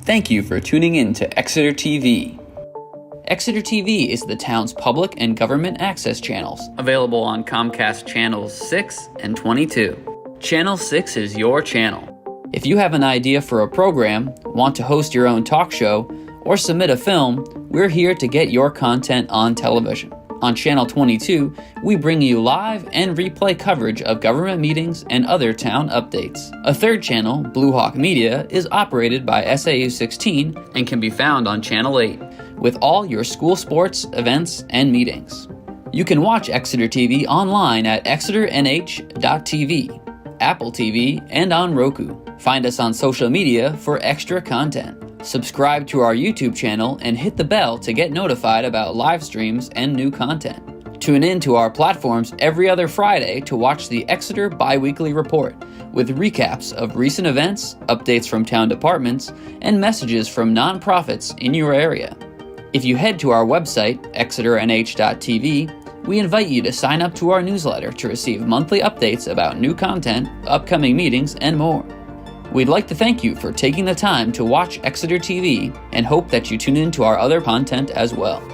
Thank you for tuning in to Exeter TV. Exeter TV is the town's public and government access channels, available on Comcast Channels 6 and 22. Channel 6 is your channel. If you have an idea for a program, want to host your own talk show, or submit a film, we're here to get your content on television. On Channel 22, we bring you live and replay coverage of government meetings and other town updates. A third channel, Blue Hawk Media, is operated by SAU 16 and can be found on Channel 8, with all your school sports, events, and meetings. You can watch Exeter TV online at exeternh.tv, Apple TV, and on Roku. Find us on social media for extra content. Subscribe to our YouTube channel and hit the bell to get notified about live streams and new content. Tune in to our platforms every other Friday to watch the Exeter Biweekly Report, with recaps of recent events, updates from town departments, and messages from nonprofits in your area. If you head to our website, exeternh.tv, we invite you to sign up to our newsletter to receive monthly updates about new content, upcoming meetings, and more. We'd like to thank you for taking the time to watch Exeter TV and hope that you tune in to our other content as well.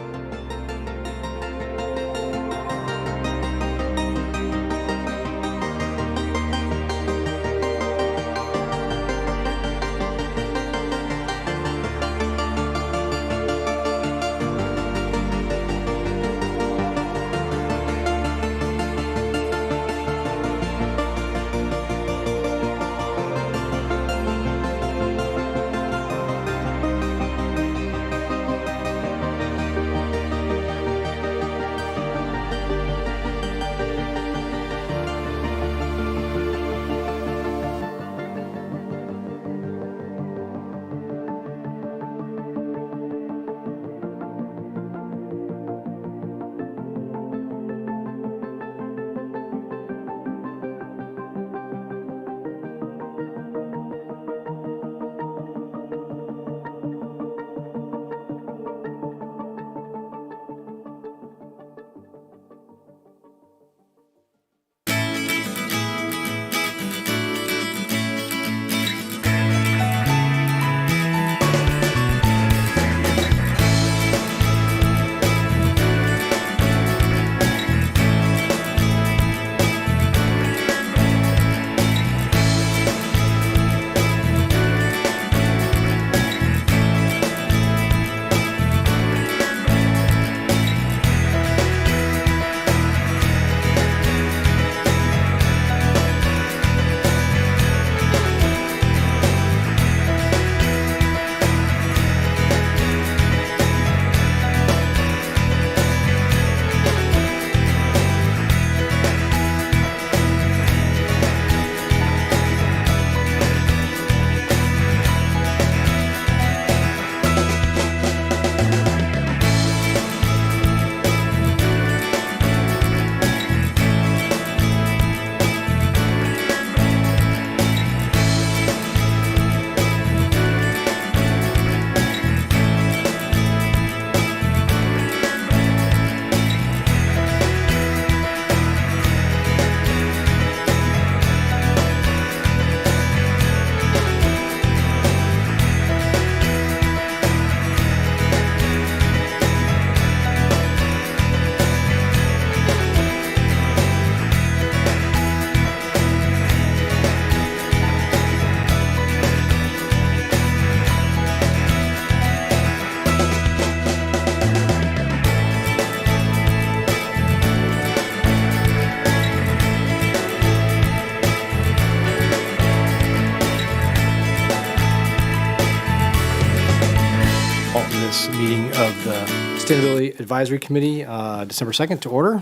Meeting of the Sustainability Advisory Committee, December 2nd, to order.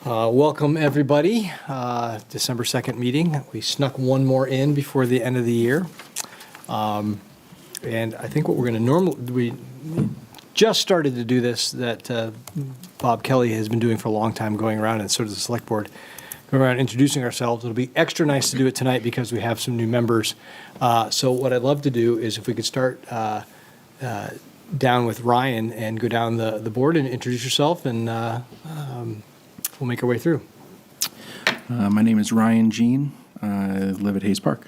Welcome, everybody. December 2nd meeting. We snuck one more in before the end of the year. And I think what we're going to we just started to do this, that Bob Kelly has been doing for a long time, going around, and so does the select board, going around introducing ourselves. It'll be extra nice to do it tonight because we have some new members. So what I'd love to do is if we could start down with Ryan and go down the board and introduce yourself, and we'll make our way through. My name is Ryan Jean. I live at Hayes Park.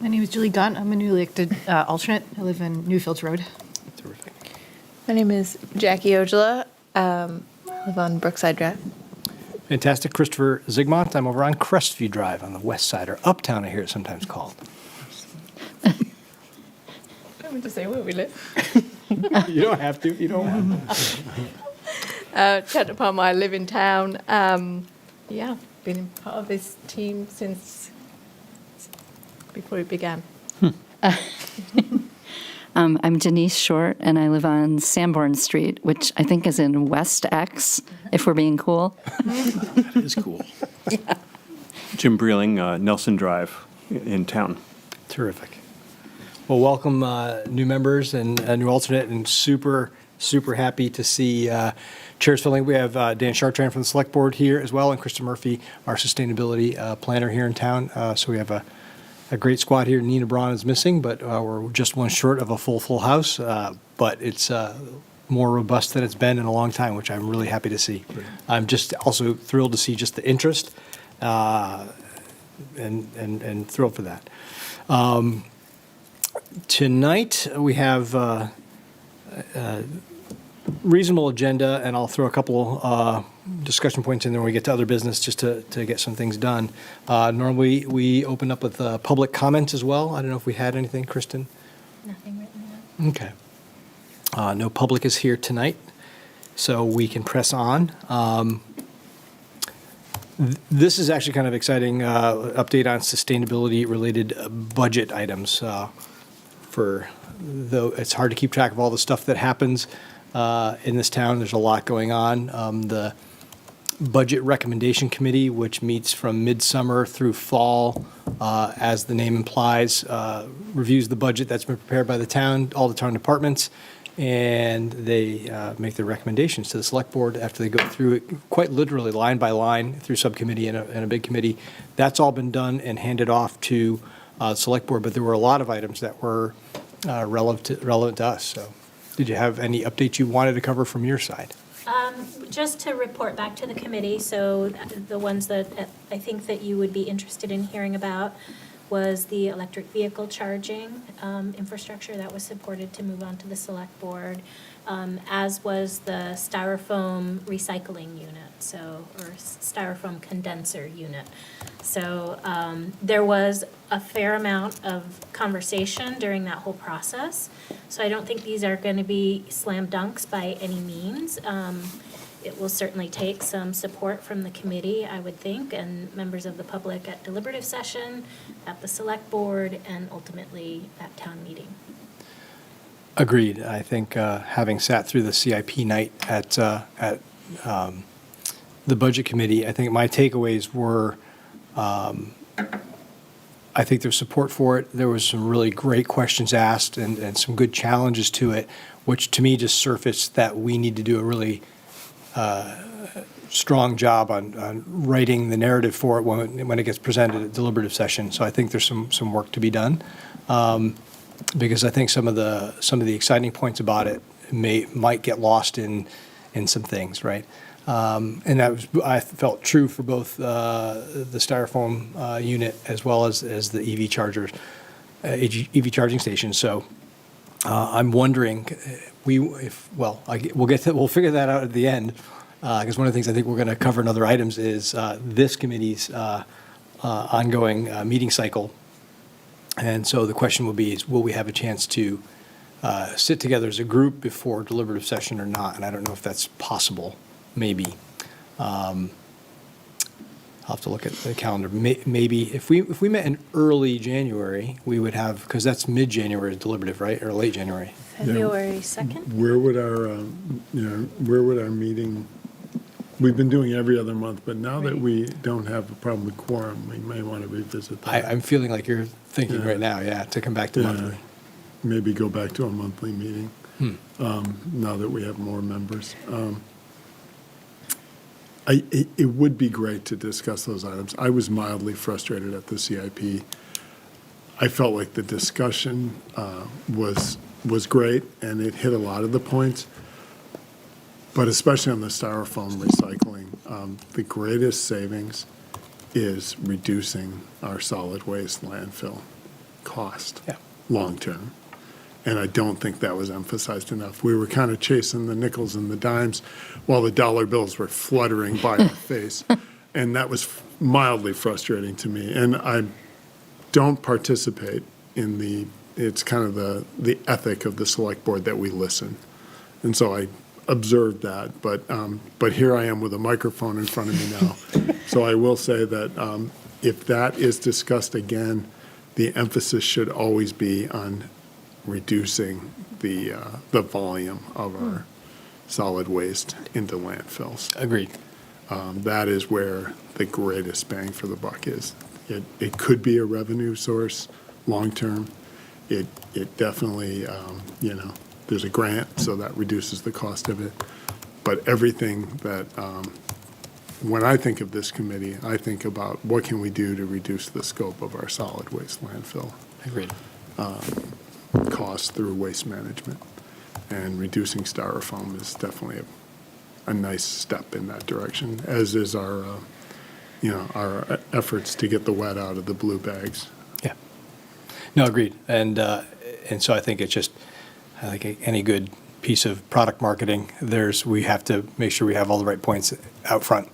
My name is Julie Gunn. I'm a newly elected alternate. I live in Newfields Road. Terrific. My name is Jackie Ojala. I live on Brookside Drive. Fantastic. Christopher Zigmont. I'm over on Crestview Drive on the west side, or Uptown, I hear it sometimes called. I want to say where we live. You don't have to if you don't want. Chatter Palmer, I live in town. Been part of this team since before it began. I'm Denise Short, and I live on Sanborn Street, which I think is in West X, if we're being cool. That is cool. Jim Breeling, Nelson Drive in town. Terrific. Well, welcome new members and a new alternate, and super happy to see chairs filling. We have Dan Chartrand from the Select Board here as well, and Krista Murphy, our sustainability planner here in town. So we have a great squad here. Nina Braun is missing, but we're just one short of a full house. But it's more robust than it's been in a long time, which I'm really happy to see. Right. I'm just also thrilled to see just the interest and thrilled for that. Tonight we have a reasonable agenda, and I'll throw a couple discussion points in there when we get to other business just to get some things done. Normally we open up with public comments as well. I don't know if we had anything, Kristen? Nothing written down. Okay. No public is here tonight, so we can press on. This is actually kind of exciting update on sustainability-related budget items. Though it's hard to keep track of all the stuff that happens in this town. There's a lot going on. The Budget Recommendation Committee, which meets from midsummer through fall, as the name implies, reviews the budget that's been prepared by the town, all the town departments, and they make their recommendations to the Select Board after they go through it quite literally line by line through subcommittee and a big committee. That's all been done and handed off to Select Board, but there were a lot of items that were relevant to us. So did you have any updates you wanted to cover from your side? Just to report back to the committee, so the ones that I think that you would be interested in hearing about was the electric vehicle charging infrastructure that was supported to move on to the Select Board, as was the styrofoam recycling unit, or styrofoam condenser unit. So there was a fair amount of conversation during that whole process. So I don't think these are going to be slam dunks by any means. It will certainly take some support from the committee, I would think, and members of the public at deliberative session, at the Select Board, and ultimately at town meeting. Agreed. I think having sat through the CIP night at the Budget Committee, I think my takeaways were, I think there's support for it. There was some really great questions asked and some good challenges to it, which to me just surfaced that we need to do a really strong job on writing the narrative for it when it gets presented at deliberative session. So I think there's some work to be done, because I think some of the exciting points about it might get lost in some things, right? And I felt true for both the styrofoam unit as well as the EV chargers, EV charging stations. So I'm wondering, we'll figure that out at the end, because one of the things I think we're going to cover in other items is this committee's ongoing meeting cycle. And so the question will be, will we have a chance to sit together as a group before deliberative session or not? And I don't know if that's possible. Maybe. I'll have to look at the calendar. Maybe if we met in early January, we would have, because that's mid-January deliberative, right, or late January. February 2nd? Where would our meeting, we've been doing every other month, but now that we don't have a problem with quorum, we may want to revisit that. I'm feeling like you're thinking right now, to come back to monthly. Maybe go back to a monthly meeting, now that we have more members. It would be great to discuss those items. I was mildly frustrated at the CIP. I felt like the discussion was great, and it hit a lot of the points, but especially on the styrofoam recycling, the greatest savings is reducing our solid waste landfill. cost Yeah. long-term. And I don't think that was emphasized enough. We were kind of chasing the nickels and the dimes while the dollar bills were fluttering by our face. And that was mildly frustrating to me. And I don't participate in it's kind of the ethic of the select board that we listen. And so I observed that, but here I am with a microphone in front of me now. So I will say that if that is discussed again, the emphasis should always be on reducing the volume of our solid waste into landfills. Agreed. That is where the greatest bang for the buck is. It could be a revenue source long-term. It definitely, there's a grant, so that reduces the cost of it. But everything that, when I think of this committee, I think about what can we do to reduce the scope of our solid waste landfill Agreed. costs through waste management. And reducing styrofoam is definitely a nice step in that direction, as is our efforts to get the wet out of the blue bags. Yeah. No, agreed. And so I think it's just, I think any good piece of product marketing, we have to make sure we have all the right points out front,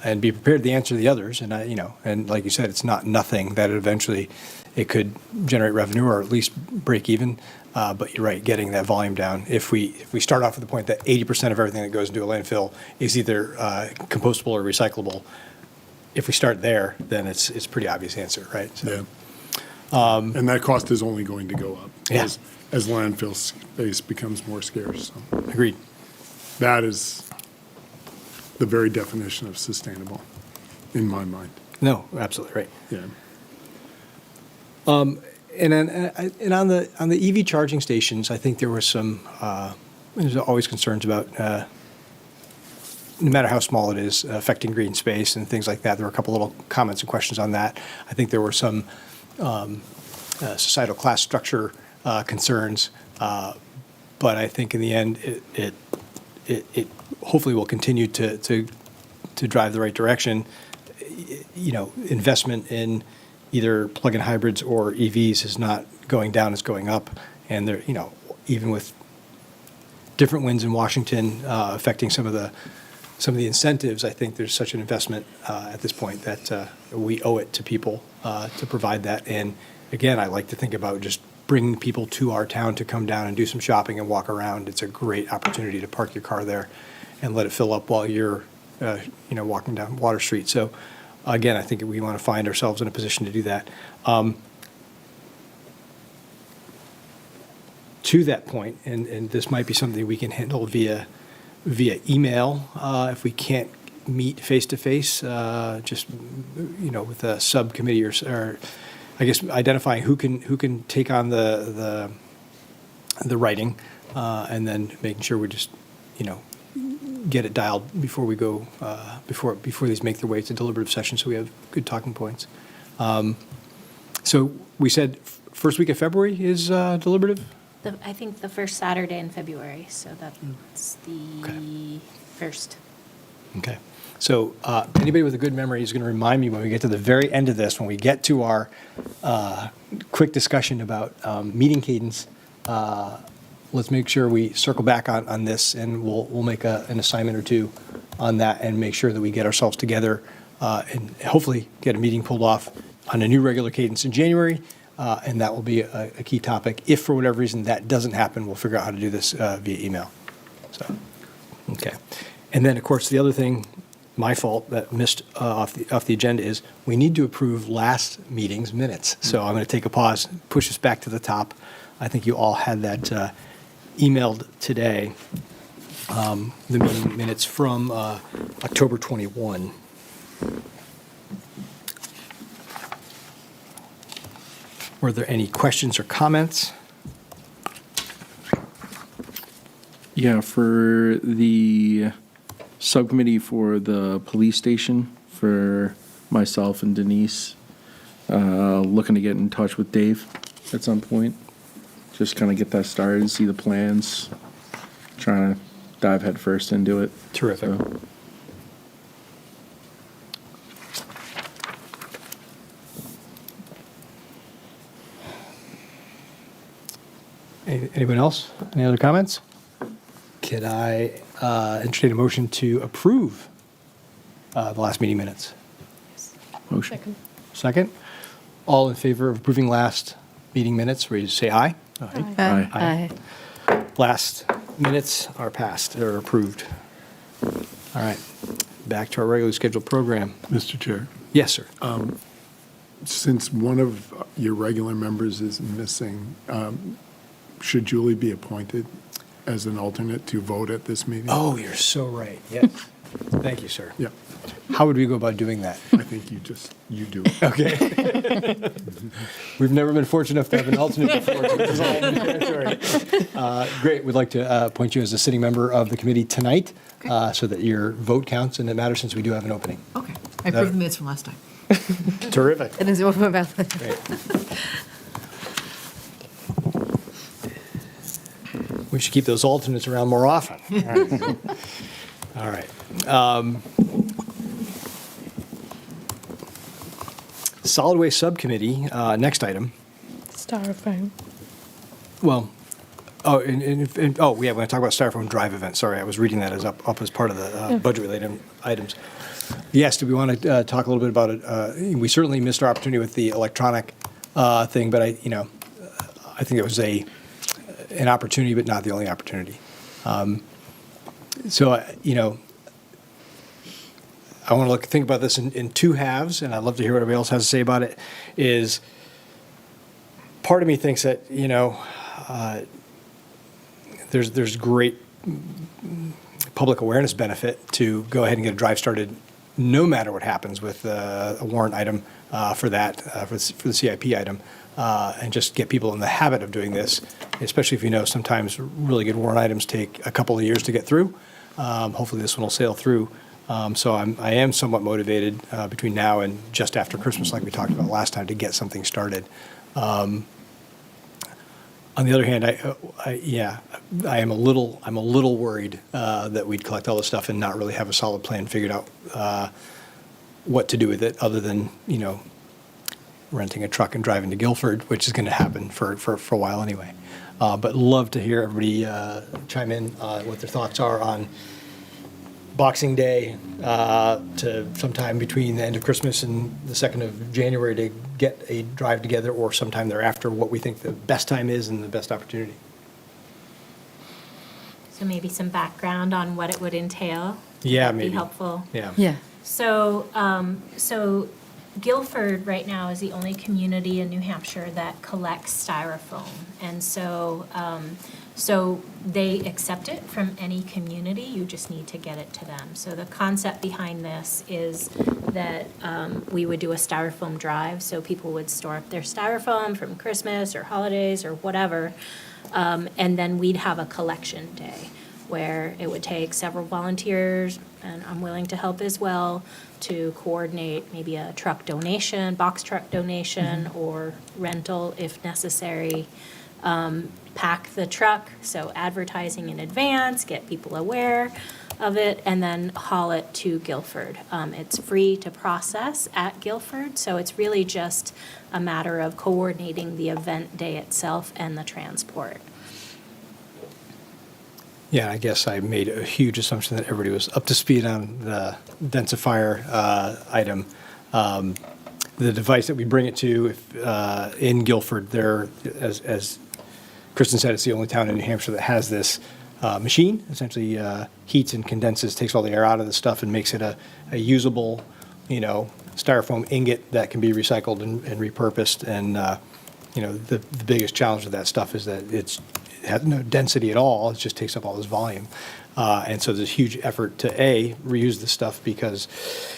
and be prepared to answer the others. And and like you said, it's not nothing that eventually it could generate revenue or at least break even. But you're right, getting that volume down. If we start off with the point that 80% of everything that goes into a landfill is either compostable or recyclable, if we start there, then it's a pretty obvious answer, right? So, And that cost is only going to go up Yeah. as landfill space becomes more scarce. So agreed. that is the very definition of sustainable in my mind. No, absolutely right. Yeah. And on the EV charging stations, I think there was there's always concerns about, no matter how small it is, affecting green space and things like that. There were a couple little comments and questions on that. I think there were some societal class structure concerns, but I think in the end, it hopefully will continue to drive the right direction. Investment in either plug-in hybrids or EVs is not going down; it's going up. And there, even with different winds in Washington affecting some of the incentives, I think there's such an investment at this point that we owe it to people to provide that. And again, I like to think about just bringing people to our town to come down and do some shopping and walk around. It's a great opportunity to park your car there and let it fill up while you're, walking down Water Street. So again, I think we want to find ourselves in a position to do that. To that point, and this might be something we can handle via email if we can't meet face to face, just with a subcommittee or I guess identifying who can take on the writing, and then making sure we just get it dialed before we go before these make their way to deliberative session, so we have good talking points. So we said first week of February is deliberative. I think the first Saturday in February, so that's the first. Okay. So anybody with a good memory is going to remind me when we get to the very end of this, when we get to our quick discussion about meeting cadence. Let's make sure we circle back on this, and we'll make an assignment or two on that and make sure that we get ourselves together and hopefully get a meeting pulled off on a new regular cadence in January. And that will be a key topic. If for whatever reason that doesn't happen, we'll figure out how to do this via email. So, okay. And then, of course, the other thing, my fault, that missed off the agenda is we need to approve last meeting's minutes. So I'm going to take a pause, push us back to the top. I think you all had that emailed today, the meeting minutes from October 21. Were there any questions or comments? Yeah, for the subcommittee for the police station, for myself and Denise, looking to get in touch with Dave at some point. Just kind of get that started, see the plans, trying to dive headfirst into it. Terrific. So, Anyone else? Any other comments? Could I entertain a motion to approve the last meeting minutes? Motion. Second? All in favor of approving last meeting minutes, will you say aye? Aye. Aye. Last minutes are passed, or approved. All right, back to our regularly scheduled program. Mr. Chair, Yes, sir. since one of your regular members is missing, should Julie be appointed as an alternate to vote at this meeting? Oh, you're so right. Yes. Thank you, sir. Yeah, How would we go about doing that? I think you do it. Okay. We've never been fortunate enough to have an alternate before. Sorry. Great. We'd like to appoint you as a sitting member of the committee tonight so that your vote counts and it matters since we do have an opening. Okay. I approved the minutes from last time. Terrific. And is what about Great. We should keep those alternates around more often. All right. Solid Waste Subcommittee, next item. Styrofoam. Well, we're going to talk about Styrofoam Drive event. Sorry, I was reading that as up as part of the budget-related items. Yes, do we want to talk a little bit about it? We certainly missed our opportunity with the electronic thing, but I think it was an opportunity, but not the only opportunity. I want to think about this in two halves, and I'd love to hear what everybody else has to say about it. Is part of me thinks that there's great public awareness benefit to go ahead and get a drive started, no matter what happens with a warrant item for the CIP item, and just get people in the habit of doing this, especially if sometimes really good warrant items take a couple of years to get through. Hopefully this one will sail through. So I am somewhat motivated between now and just after Christmas, like we talked about last time, to get something started. On the other hand, I am a little worried that we'd collect all this stuff and not really have a solid plan figured out what to do with it, other than renting a truck and driving to Guilford, which is going to happen for a while anyway. But love to hear everybody chime in what their thoughts are on Boxing Day to sometime between the end of Christmas and the 2nd of January to get a drive together, or sometime thereafter, what we think the best time is and the best opportunity. So maybe some background on what it would entail. Yeah, That'd maybe. be helpful. Yeah. Yeah. So Guilford right now is the only community in New Hampshire that collects styrofoam. And so they accept it from any community, you just need to get it to them. So the concept behind this is that we would do a styrofoam drive, so people would store up their styrofoam from Christmas or holidays or whatever, and then we'd have a collection day where it would take several volunteers, and I'm willing to help as well, to coordinate maybe a truck donation, box truck donation, or rental if necessary. Pack the truck, so advertising in advance, get people aware of it, and then haul it to Guilford. It's free to process at Guilford, so it's really just a matter of coordinating the event day itself and the transport. Yeah, I guess I made a huge assumption that everybody was up to speed on the densifier item. The device that we bring it to in Guilford, there, as Kristen said, it's the only town in New Hampshire that has this machine. Essentially heats and condenses, takes all the air out of the stuff and makes it a usable, styrofoam ingot that can be recycled and repurposed. And, the biggest challenge with that stuff is that it has no density at all. It just takes up all this volume. And so there's a huge effort to, reuse this stuff because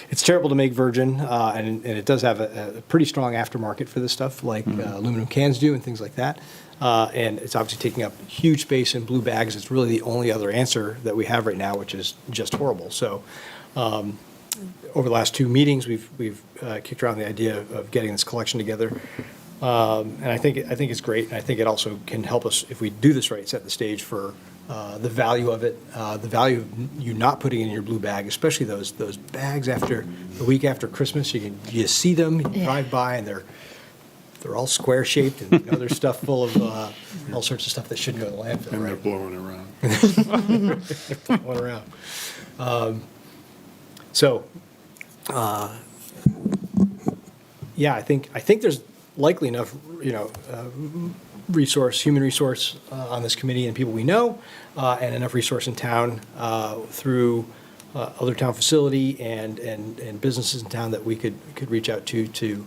it's terrible to make virgin, and it does have a pretty strong aftermarket for this stuff, like aluminum cans do and things like that. And it's obviously taking up huge space in blue bags. It's really the only other answer that we have right now, which is just horrible. So over the last two meetings, we've kicked around the idea of getting this collection together. And I think it's great. And I think it also can help us, if we do this right, set the stage for the value of it, the value of you not putting it in your blue bag, especially those bags after the week after Christmas. You see them, you drive by, and they're they're all square shaped and there's stuff full of all sorts of stuff that shouldn't go in the landfill, And they're right? blowing around. Going around. So, yeah, I think there's likely enough, human resource on this committee and people we know, and enough resource in town through other town facility and businesses in town that we could reach out to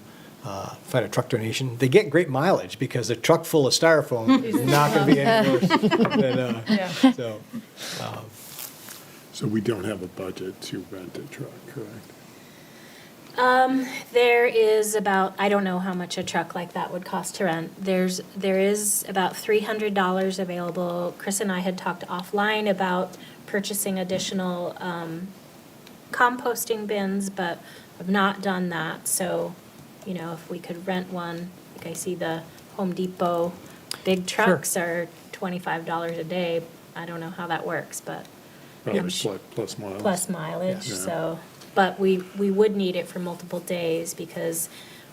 find a truck donation. They get great mileage because a truck full of styrofoam is not going to be any worse than, so. So we don't have a budget to rent a truck, correct? There is about, I don't know how much a truck like that would cost to rent. There is about $300 available. Chris and I had talked offline about purchasing additional composting bins, but I've not done that. So, if we could rent one, like I see the Home Depot big trucks are $25 a day. I don't know how that works, but Probably plus miles. plus mileage, Yeah. so, but we would need it for multiple days because,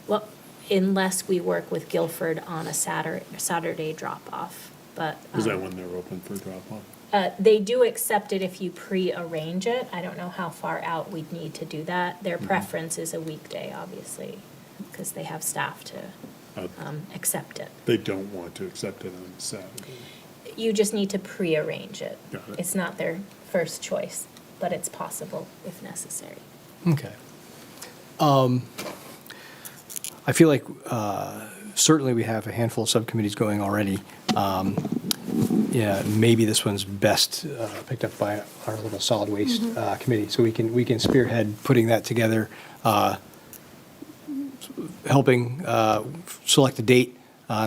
well, unless we work with Guilford on a Saturday drop-off, but. Is that when they're open for drop-off? They do accept it if you pre-arrange it. I don't know how far out we'd need to do that. Their preference is a weekday, obviously, because they have staff to accept it. They don't want to accept it on Saturday. You just need to pre-arrange it. Got it. It's not their first choice, but it's possible if necessary. Okay. I feel like certainly we have a handful of subcommittees going already. Yeah, maybe this one's best picked up by our little solid waste committee, so we can spearhead putting that together, helping select a date,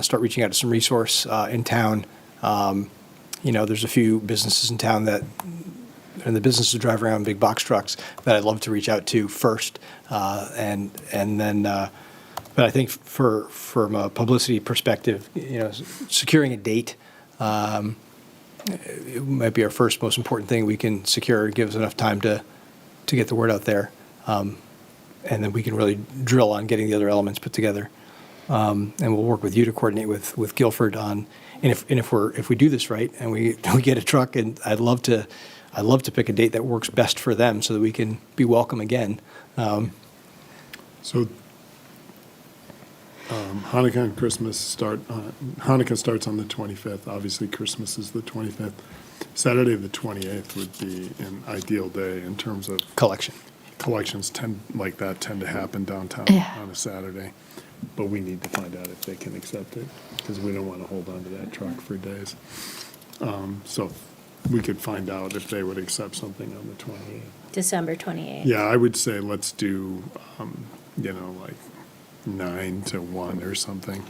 start reaching out to some resource in town. There's a few businesses in town and the businesses who drive around big box trucks that I'd love to reach out to first, and then. But I think from a publicity perspective, securing a date it might be our first most important thing we can secure. It gives enough time to get the word out there, and then we can really drill on getting the other elements put together. And we'll work with you to coordinate with Guilford on. And if we do this right and we get a truck, and I'd love to pick a date that works best for them so that we can be welcome again. So Hanukkah and Christmas Hanukkah starts on the 25th. Obviously, Christmas is the 25th. Saturday the 28th would be an ideal day in terms of Collection. collections tend to happen downtown Yeah. on a Saturday. But we need to find out if they can accept it because we don't want to hold on to that truck for days. So we could find out if they would accept something on the 28th. December 28th. Yeah, I would say let's do, 9 to 1 or something,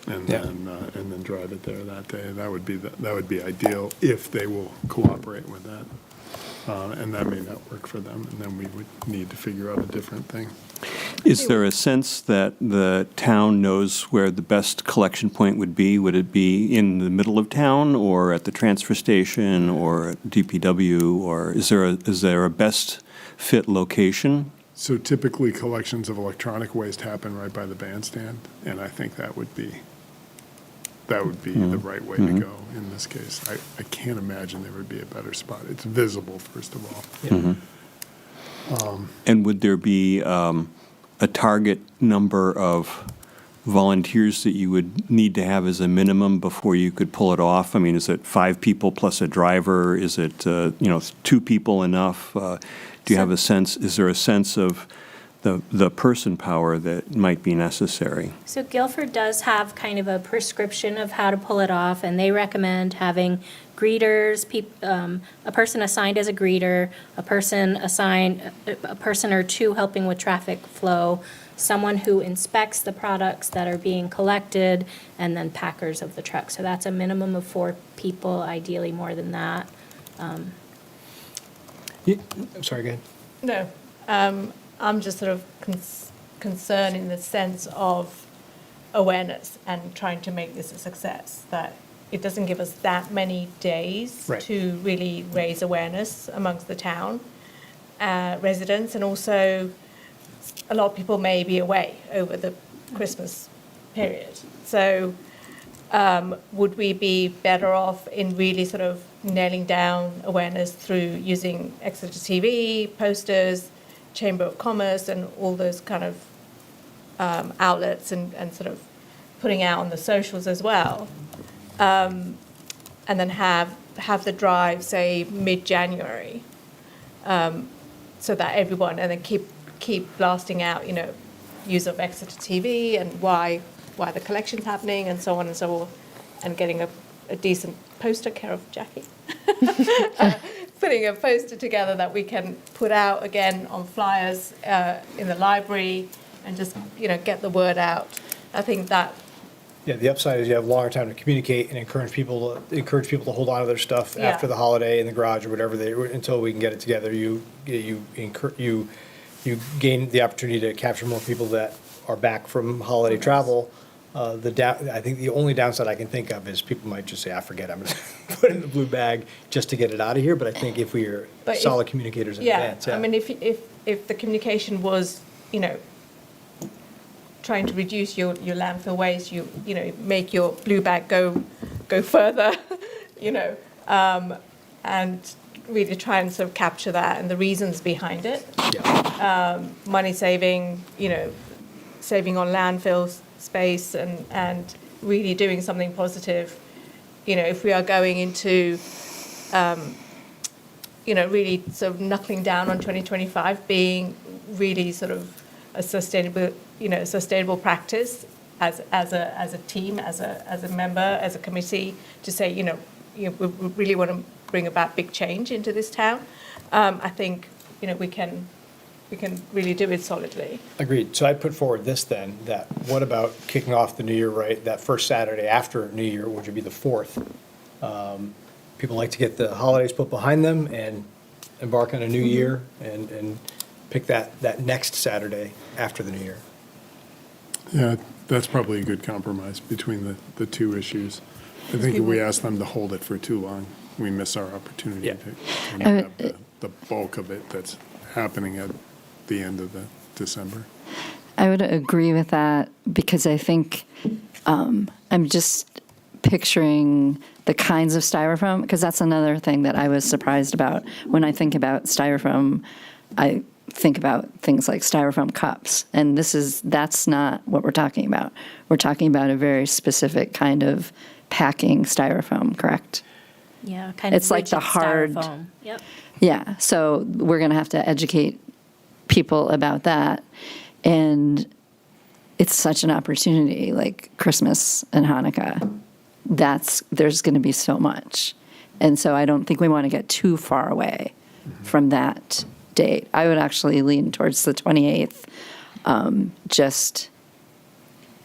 and Yeah. then drive it there that day. That would be ideal if they will cooperate with that, and that may not work for them, and then we would need to figure out a different thing. Is there a sense that the town knows where the best collection point would be? Would it be in the middle of town, or at the transfer station, or at DPW, or is there a best fit location? So typically, collections of electronic waste happen right by the bandstand, and I think that would be the right way to go in this case. I can't imagine there would be a better spot. It's visible, first of all. And would there be a target number of volunteers that you would need to have as a minimum before you could pull it off? I mean, is it 5 people plus a driver? Is it 2 people enough? Do you have a sense? Is there a sense of the person power that might be necessary? So Guilford does have kind of a prescription of how to pull it off, and they recommend having greeters, a person assigned as a greeter, a person or 2 helping with traffic flow, someone who inspects the products that are being collected, and then packers of the truck. So that's a minimum of 4 people, ideally more than that. I'm sorry, go ahead. No, I'm just sort of concerned in the sense of awareness and trying to make this a success, that it doesn't give us that many days Right. to really raise awareness amongst the town residents, and also a lot of people may be away over the Christmas period. So would we be better off in really sort of nailing down awareness through using Exeter TV, posters, Chamber of Commerce, and all those kind of outlets, and sort of putting out on the socials as well, and then have the drive, say, mid-January, so that everyone, and then keep blasting out, use of Exeter TV and why the collection's happening, and so on and so forth, and getting a decent poster, care of Jackie, putting a poster together that we can put out again on flyers in the library, and just get the word out. I think that. Yeah, the upside is you have longer time to communicate and encourage people to hold on to their stuff after the holiday in the garage or whatever until we can get it together. You gain the opportunity to capture more people that are back from holiday travel. I think the only downside I can think of is people might just say, "I forget, I'm going to put it in the blue bag just to get it out of here." But I think if we are solid communicators in advance, I mean, if the communication was, trying to reduce your landfill waste, make your blue bag go further, and really try and sort of capture that and the reasons behind it. Money saving, saving on landfill space, and really doing something positive. If we are going into, really sort of knuckling down on 2025 being really sort of a sustainable practice as a team, as a member, as a committee, to say, we really want to bring about big change into this town. I think we can really do it solidly. Agreed. So I put forward this then, that what about kicking off the new year, right, that first Saturday after New Year, which would be the 4th. People like to get the holidays put behind them and embark on a new year and pick that next Saturday after the new year. Yeah, that's probably a good compromise between the two issues. I think if we ask them to hold it for too long, we miss our opportunity to have the bulk of it that's happening at the end of December. I would agree with that, because I think I'm just picturing the kinds of styrofoam, because that's another thing that I was surprised about. When I think about styrofoam, I think about things like styrofoam cups, and that's not what we're talking about. We're talking about a very specific kind of packing styrofoam, correct? Yeah, kind of It's like the rigid hard. styrofoam. Yep. Yeah, so we're going to have to educate people about that, and it's such an opportunity, like Christmas and Hanukkah. There's going to be so much, and so I don't think we want to get too far away from that date. I would actually lean towards the 28th.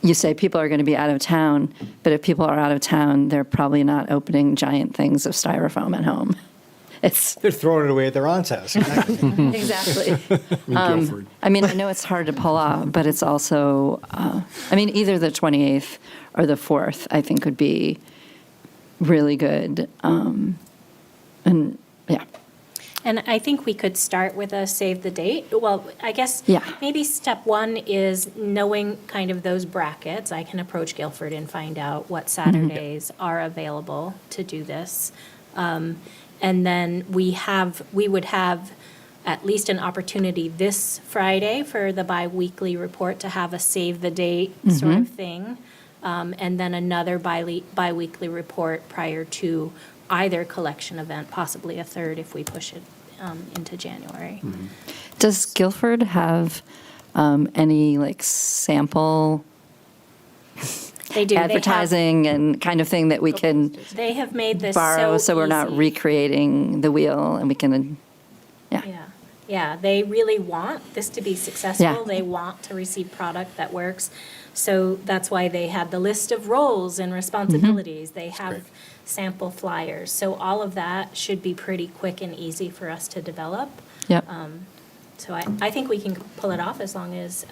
You say people are going to be out of town, but if people are out of town, they're probably not opening giant things of styrofoam at home. They're throwing it away at their aunt's house. Exactly. Exactly. Guilford. I mean, I know it's hard to pull off, but it's also, either the 28th or the 4th, I think would be really good. And yeah. And I think we could start with a save the date. Well, I guess maybe step one is knowing kind of those brackets. I can approach Guilford and find out what Saturdays are available to do this. And then we would have at least an opportunity this Friday for the biweekly report to have a save the date sort of thing. And then another biweekly report prior to either collection event, possibly a third if we push it into January. Does Guilford have any sample They do. advertising and kind of thing that we can They have made this borrow, so we're not easy. recreating the wheel, and we can, Yeah, they really want this to be successful. Yeah. They want to receive product that works. So that's why they had the list of roles and responsibilities. They have sample flyers. So all of that should be pretty quick and easy for us to develop. Yep. So I think we can pull it off as long as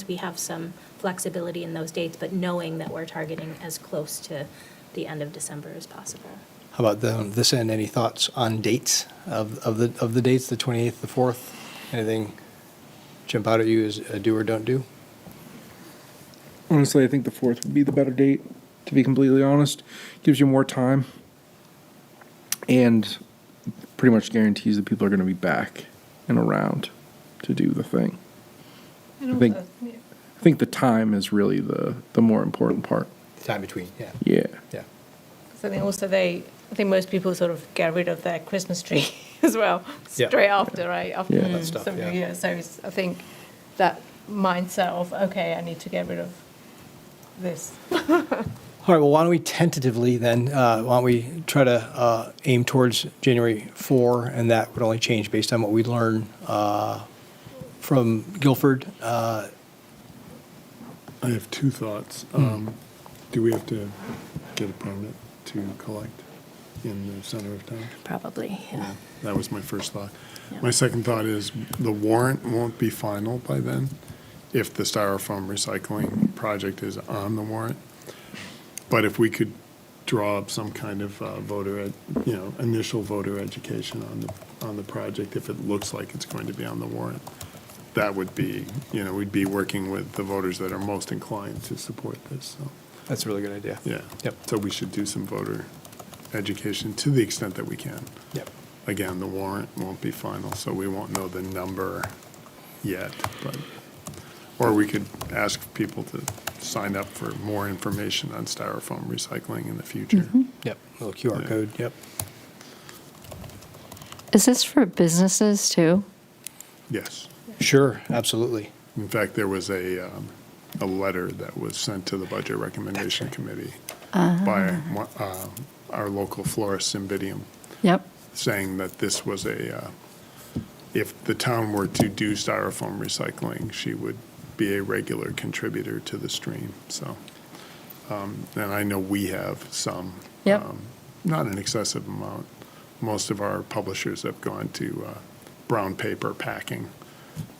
we have some flexibility in those dates, but knowing that we're targeting as close to the end of December as possible. How about this end? Any thoughts on dates of the dates? The 28th, the 4th. Anything jump out at you as a do or don't do? Honestly, I think the 4th would be the better date, to be completely honest. Gives you more time and pretty much guarantees that people are going to be back and around to do the thing. And I think- also, yeah. I think the time is really the more important part. Time between, yeah. Yeah. Yeah. So I think also I think most people sort of get rid of their Christmas tree as well, Yeah. straight after, right? After Yeah. That stuff, some yeah. New Year. So I think that mindset of, okay, I need to get rid of this. All right, well, why don't we tentatively then, why don't we try to aim towards January 4, and that would only change based on what we learn from Guilford. I have two thoughts. Do we have to get a permit to collect in the center of town? Probably, yeah. That was my first thought. Yeah. My second thought is the warrant won't be final by then if the styrofoam recycling project is on the warrant. But if we could draw up some kind of initial voter education on the project, if it looks like it's going to be on the warrant, that would be, we'd be working with the voters that are most inclined to support this, so, That's a really good idea. yeah. Yep. So we should do some voter education to the extent that we can. Yep. Again, the warrant won't be final, so we won't know the number yet, but, or we could ask people to sign up for more information on styrofoam recycling in the future. Yep, little QR Yeah. code, yep. Is this for businesses too? Yes. Sure, absolutely. In fact, there was a letter that was sent to the Budget Recommendation Committee by our local florist, Cymbidium, Yep. saying that this was if the town were to do styrofoam recycling, she would be a regular contributor to the stream, so. And I know we have some. Yep. Not an excessive amount. Most of our publishers have gone to brown paper packing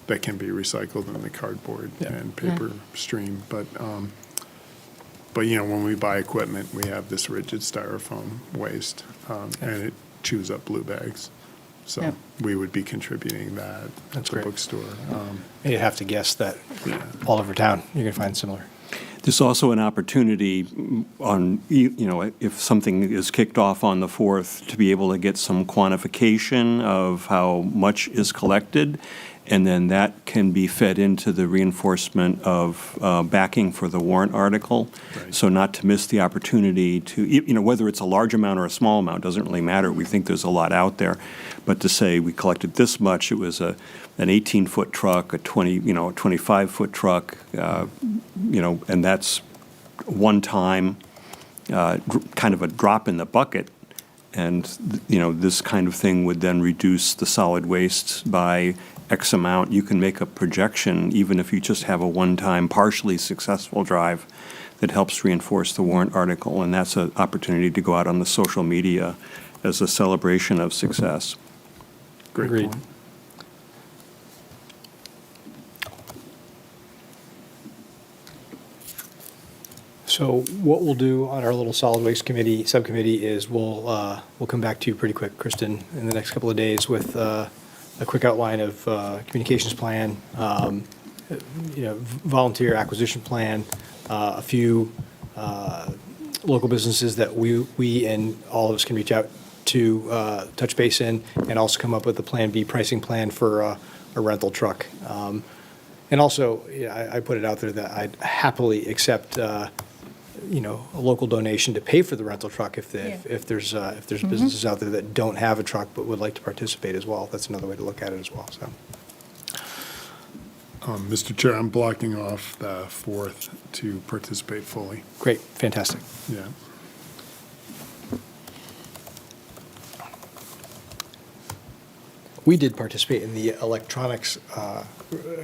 that can be recycled in the cardboard Yeah. and paper stream. But when we buy equipment, we have this rigid styrofoam waste, and it chews up blue bags. So Yeah. we would be contributing that at That's the great. bookstore. You'd have to guess that Yeah. all over town, you're going to find similar. There's also an opportunity on, if something is kicked off on the 4th, to be able to get some quantification of how much is collected, and then that can be fed into the reinforcement of backing for the warrant article. Right. So not to miss the opportunity to, whether it's a large amount or a small amount, doesn't really matter. We think there's a lot out there. But to say we collected this much, it was an 18-foot truck, a 25-foot truck, and that's one time, kind of a drop in the bucket. And, this kind of thing would then reduce the solid waste by X amount. You can make a projection, even if you just have a one-time partially successful drive, that helps reinforce the warrant article. And that's an opportunity to go out on the social media as a celebration of success. Great Agreed. point. So what we'll do on our little solid waste subcommittee is we'll come back to you pretty quick, Kristen, in the next couple of days with a quick outline of communications plan, volunteer acquisition plan, a few local businesses that we and all of us can reach out to touch base in, and also come up with a Plan B pricing plan for a rental truck. And also, I put it out there that I'd happily accept a local donation to pay for the rental truck if there's businesses out there that don't have a truck but would like to participate as well. That's another way to look at it as well. So, Mr. Chair, I'm blocking off the 4th to participate fully. great, fantastic. Yeah. We did participate in the electronics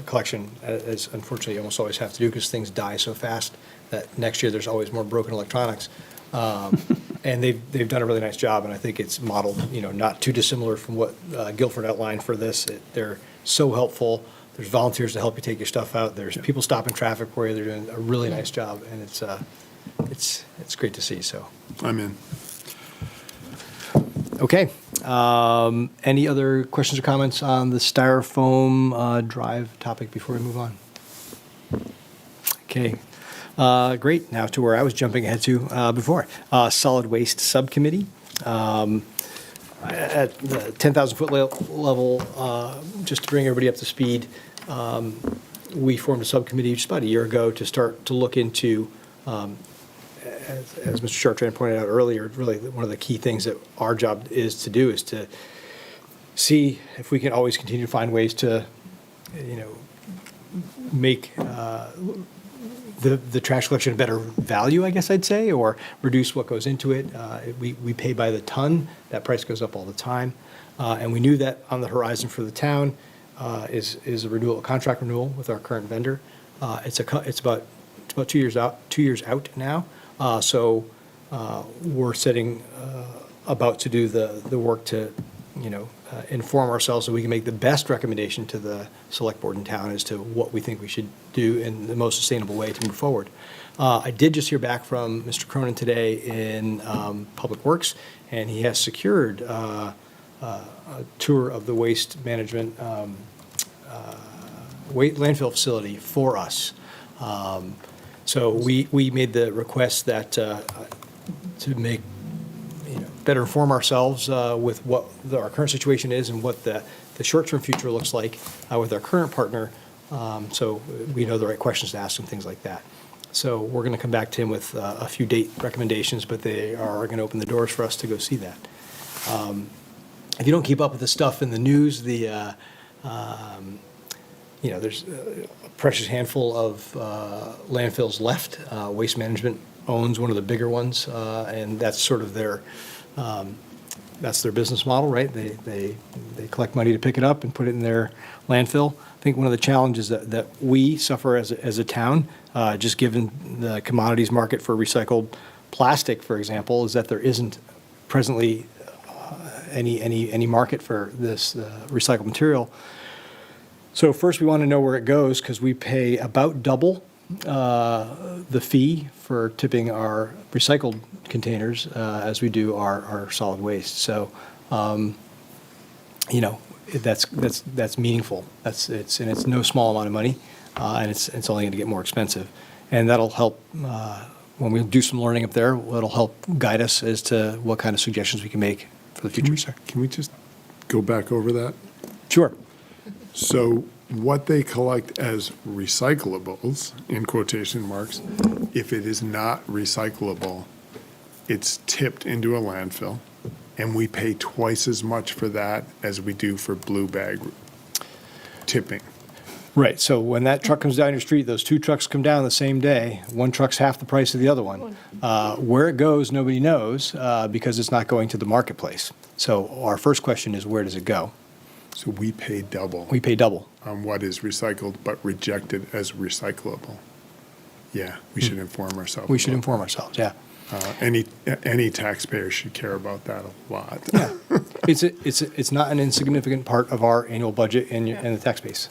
collection, as unfortunately you almost always have to do because things die so fast that next year there's always more broken electronics. And they've done a really nice job, and I think it's modeled, not too dissimilar from what Guilford outlined for this. They're so helpful. There's volunteers to help you take your stuff out. There's people stopping traffic for you. They're doing a really nice job, and it's great to see. So, I'm in. okay. Any other questions or comments on the styrofoam drive topic before we move on? Okay. Great, now to where I was jumping ahead to before. Solid Waste Subcommittee. At the 10,000-foot level, just to bring everybody up to speed, we formed a subcommittee just about a year ago to start to look into, as Mr. Chartrand pointed out earlier, really one of the key things that our job is to do is to see if we can always continue to find ways to, make the trash collection a better value, I guess I'd say, or reduce what goes into it. We pay by the ton. That price goes up all the time. And we knew that on the horizon for the town is a contract renewal with our current vendor. It's about 2 years out now. So we're about to do the work to, inform ourselves so we can make the best recommendation to the select board in town as to what we think we should do in the most sustainable way to move forward. I did just hear back from Mr. Cronin today in Public Works, and he has secured a tour of the waste management landfill facility for us. So we made the request that to make better inform ourselves with what our current situation is and what the short-term future looks like with our current partner, so we know the right questions to ask and things like that. So we're going to come back to him with a few date recommendations, but they are going to open the doors for us to go see that. If you don't keep up with the stuff in the news, there's a precious handful of landfills left. Waste Management owns one of the bigger ones, and that's sort of their business model, right? They collect money to pick it up and put it in their landfill. I think one of the challenges that we suffer as a town, just given the commodities market for recycled plastic, for example, is that there isn't presently any market for this recycled material. So first, we want to know where it goes because we pay about double the fee for tipping our recycled containers as we do our solid waste. So, that's meaningful. It's no small amount of money, and it's only going to get more expensive, and that'll help when we do some learning up there. It'll help guide us as to what kind of suggestions we can make for the future. Sir, Can we just go back over that? sure. So what they collect as recyclables, in quotation marks, if it is not recyclable, it's tipped into a landfill, and we pay twice as much for that as we do for blue bag tipping. Right, so when that truck comes down your street, those two trucks come down the same day. One truck's half the price of the other one. Where it goes, nobody knows because it's not going to the marketplace. So our first question is, where does it go? So we pay double. We pay double. On what is recycled but rejected as recyclable. Yeah, we should inform ourselves. We should about inform ourselves, yeah. Any taxpayer should care about that a lot. Yeah, it's not an insignificant part of our annual budget and the tax base.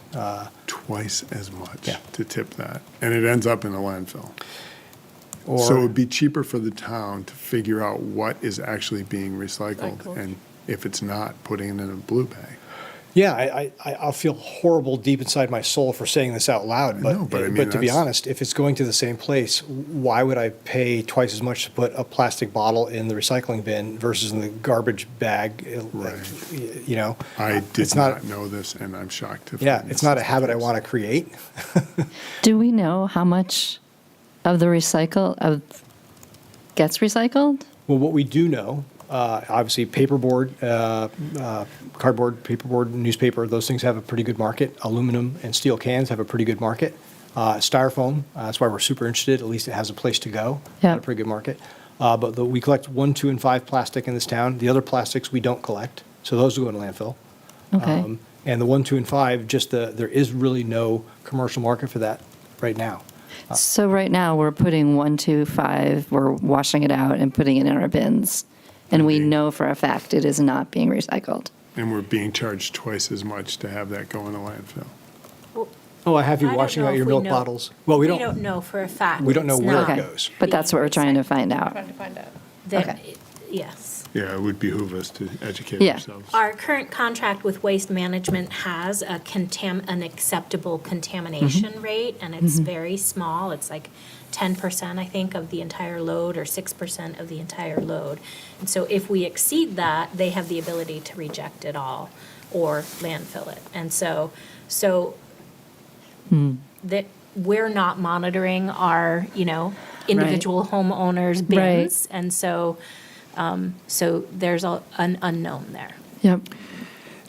Twice as much Yeah. to tip that, and it ends up in a landfill. Or, So it would be cheaper for the town to figure out what is actually being recycled, Recycled. and if it's not, putting it in a blue bag. yeah, I'll feel horrible deep inside my soul for saying this out loud, I know, but I mean, to be that's- honest, if it's going to the same place, why would I pay twice as much to put a plastic bottle in the recycling bin versus in the garbage bag? Right. I It's not know this, and I'm shocked to Yeah, find it's this not a is the habit I case. want to create. Do we know how much of the gets recycled? Well, what we do know, obviously paperboard, cardboard, paperboard, newspaper, those things have a pretty good market. Aluminum and steel cans have a pretty good market. Styrofoam, that's why we're super interested. At least it has a place to go. Yeah. Got a pretty good market. But we collect 1, 2, and 5 plastic in this town. The other plastics we don't collect, so those will go in landfill. Okay. And the 1, 2, and 5, there is really no commercial market for that right now. So right now, we're putting 1, 2, 5, we're washing it out and putting it in our bins. And we know for a fact it is not being recycled. And we're being charged twice as much to have that go in a landfill. Oh, I have you I don't washing know out your if we milk know. bottles. Well, we don't know for a fact. we don't know it's where not it Okay. goes. But that's what we're trying to find out. Trying to find out. That Okay. Yes. Yeah, it would behoove us to educate Yeah. ourselves. Our current contract with Waste Management has an acceptable contamination rate, and it's very small. It's like 10%, I think, of the entire load, or 6% of the entire load. And so if we exceed that, they have the ability to reject it all or landfill it. And so that we're not monitoring our, individual homeowners' bins. And so there's an unknown there. Yep.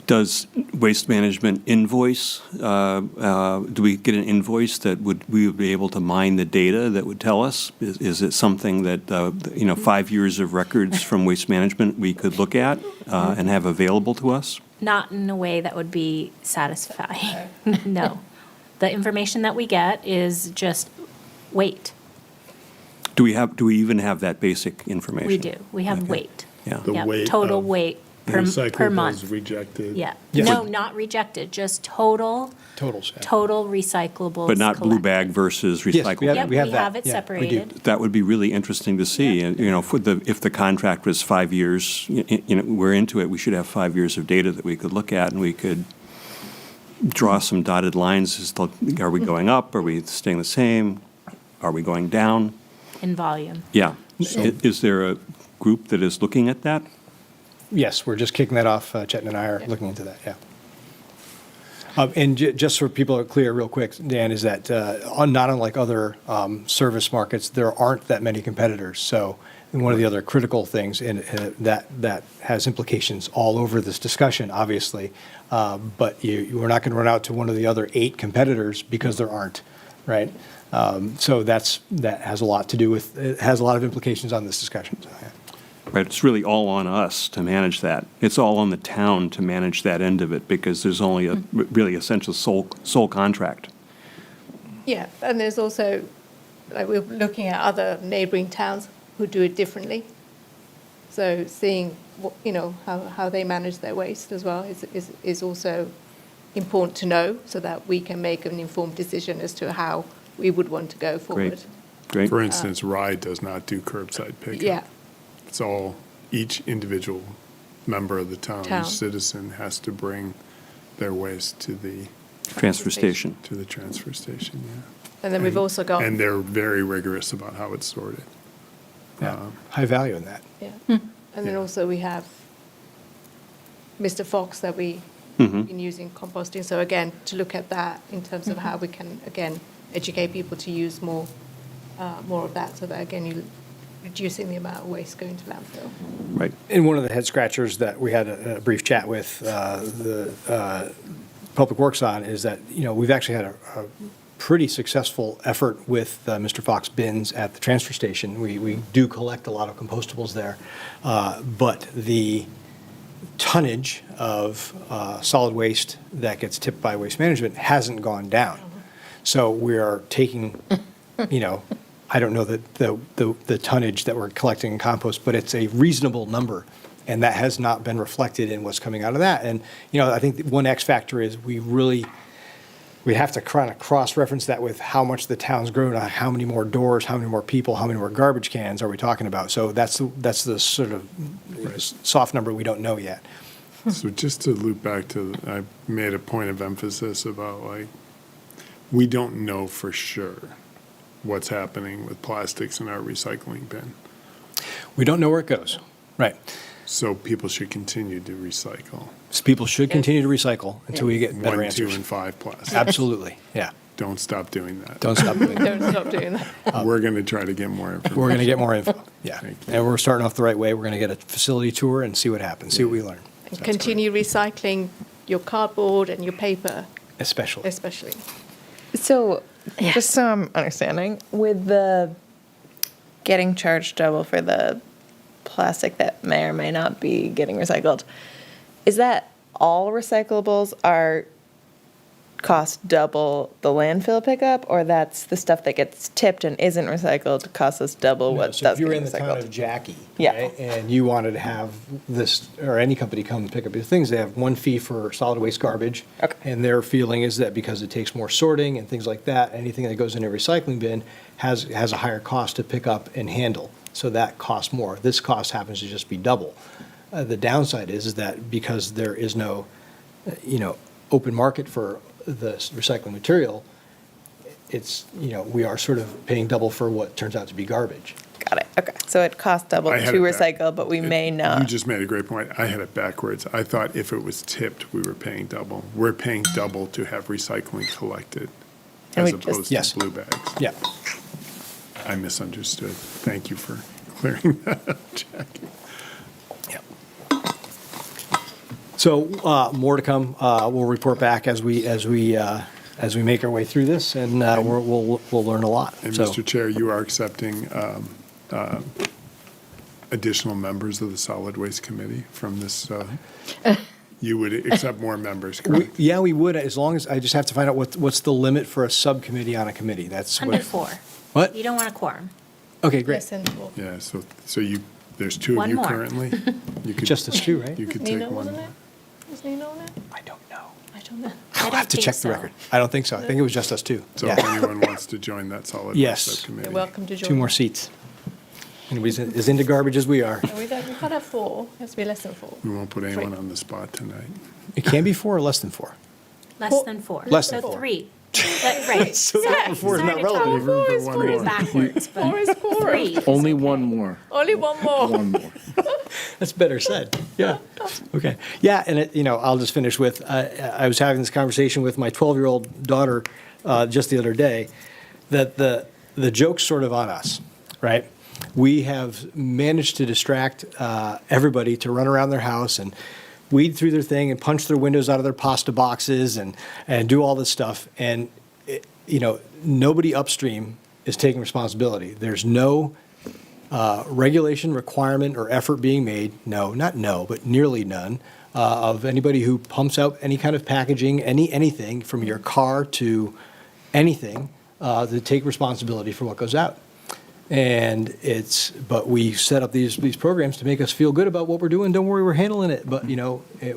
Does Waste Management invoice, do we get an invoice that we would be able to mine the data that would tell us? Is it something that, 5 years of records from Waste Management we could look at and have available to us? Not in a way that would be satisfying. No. The information that we get is just weight. Do we even have that basic information? We do. We have weight. Yeah. The Yep, weight total of weight per recyclables month. rejected. Yeah. Yeah. No, not rejected, just total Totals. Yeah. recyclables. But not blue collected. bag versus Yes, recyclable? we have- Yep, we we have that. have it Yeah, we do. separated. That would be really interesting to see. And, if the contract was 5 years, we're into it, we should have 5 years of data that we could look at, and we could draw some dotted lines as to, are we going up? Are we staying the same? Are we going down? In volume. Yeah. Is there a group that is looking at that? Yes, we're just kicking that off. Chetan and I are looking into that, yeah. And just so people are clear real quick, Dan, is that not unlike other service markets, there aren't that many competitors. So one of the other critical things that has implications all over this discussion, obviously, but we're not going to run out to one of the other 8 competitors because there aren't, right? So that has a lot to do with, it has a lot of implications on this discussion. So, yeah. Right, it's really all on us to manage that. It's all on the town to manage that end of it, because there's only a really essential sole contract. Yeah, and there's also, like, we're looking at other neighbouring towns who do it differently. So seeing, how they manage their waste as well is also important to know, so that we can make an informed decision as to how we would want to go forward. Great. For instance, Rye does not do curbside pickup. Yeah. It's all, each individual member of the town, Town. each citizen has to bring their waste to the Transfer station. transfer station, yeah. And then we've also got, And they're very rigorous about how it's sorted. Yeah. High value in that. yeah, and then Yeah. also we have Mr. Fox that we've been using composting. So again, to look at that in terms of how we can, again, educate people to use more of that, so that, again, you're reducing the amount of waste going to landfill. Right. And one of the head scratchers that we had a brief chat with the Public Works on is that, we've actually had a pretty successful effort with Mr. Fox bins at the transfer station. We do collect a lot of compostables there, but the tonnage of solid waste that gets tipped by Waste Management hasn't gone down. So we are taking, I don't know the tonnage that we're collecting in compost, but it's a reasonable number, and that has not been reflected in what's coming out of that. And, I think one X factor is we have to kind of cross-reference that with how much the town's grown, how many more doors, how many more people, how many more garbage cans are we talking about? So that's the sort of soft number we don't know yet. So just to loop back to, I made a point of emphasis about, we don't know for sure what's happening with plastics in our recycling bin. We don't know where it goes. Right. So people should continue to recycle. So people should continue to recycle until we get better 1, 2, answers. and 5 plastic. Absolutely, yeah. Don't stop doing that. Don't stop doing that. Don't stop doing that. We're going to try to get more information. We're going to get more info, yeah. Thank you. And we're starting off the right way. We're going to get a facility tour and see what happens, see what we learn. And continue recycling your cardboard and your paper, Especially. especially. So, just so I'm understanding, with the getting charged double for the plastic that may or may not be getting recycled, is that all recyclables are cost double the landfill pickup, or that's the stuff that gets tipped and isn't recycled costs us double what So if does you were get in the town of recycled? Jackie, Yeah. right, and you wanted to have this, or any company come and pick up your things, they have one fee for solid waste garbage. Okay. And their feeling is that because it takes more sorting and things like that, anything that goes in a recycling bin has a higher cost to pick up and handle. so that costs more. This cost happens to just be double. The downside is that because there is no, open market for the recycling material, it's, we are sort of paying double for what turns out to be garbage. Got it. Okay. So it costs double I to had it back- recycle, but we may You not. just made a great point. I had it backwards. I thought if it was tipped, we were paying double. We're paying double to have recycling collected And as we just- opposed Yes. to blue bags. Yeah. I misunderstood. Thank you for clearing that up, Jackie. So more to come. We'll report back as we make our way through this, and we'll learn a lot. And So Mr. Chair, you are accepting additional members of the Solid Waste Committee from this, you would accept more members, correct? we would, as long as I just have to find out what's the limit for a subcommittee on a committee. That's Under what. 4. What? You don't want a quorum. Okay, great. Less than 4. Yeah, so you, there's two of One you more. currently. You could Just us two, right? You could Nina take wasn't one. it? Was Nina on it? I don't know. I don't know. I'll don't have to think check the so. record. I don't think so. I think it was just us two. So Yeah. if anyone wants to join that Solid Yes. Waste Subcommittee. You're welcome to join. 2 more seats. Anybody's as into garbage as we are. No, we can't have 4. It has to be less than 4. We won't put anyone on the spot tonight. It can be 4 or less than 4. Less than 4. Less than So 4. 3. Right. So that 4 is not Sorry to relative. talk Room for one through more. backwards, but 4 is 4. 3 is Only okay. one more. Only one more. One more. That's better said. Yeah. Okay. Yeah, and I'll just finish with, I was having this conversation with my 12-year-old daughter just the other day, that the joke's sort of on us, right? We have managed to distract everybody to run around their house and weed through their thing and punch their windows out of their pasta boxes and do all this stuff. And, nobody upstream is taking responsibility. There's no regulation, requirement, or effort being made, but nearly none, of anybody who pumps out any kind of packaging, anything from your car to anything, to take responsibility for what goes out. And but we set up these programs to make us feel good about what we're doing. Don't worry, we're handling it. But,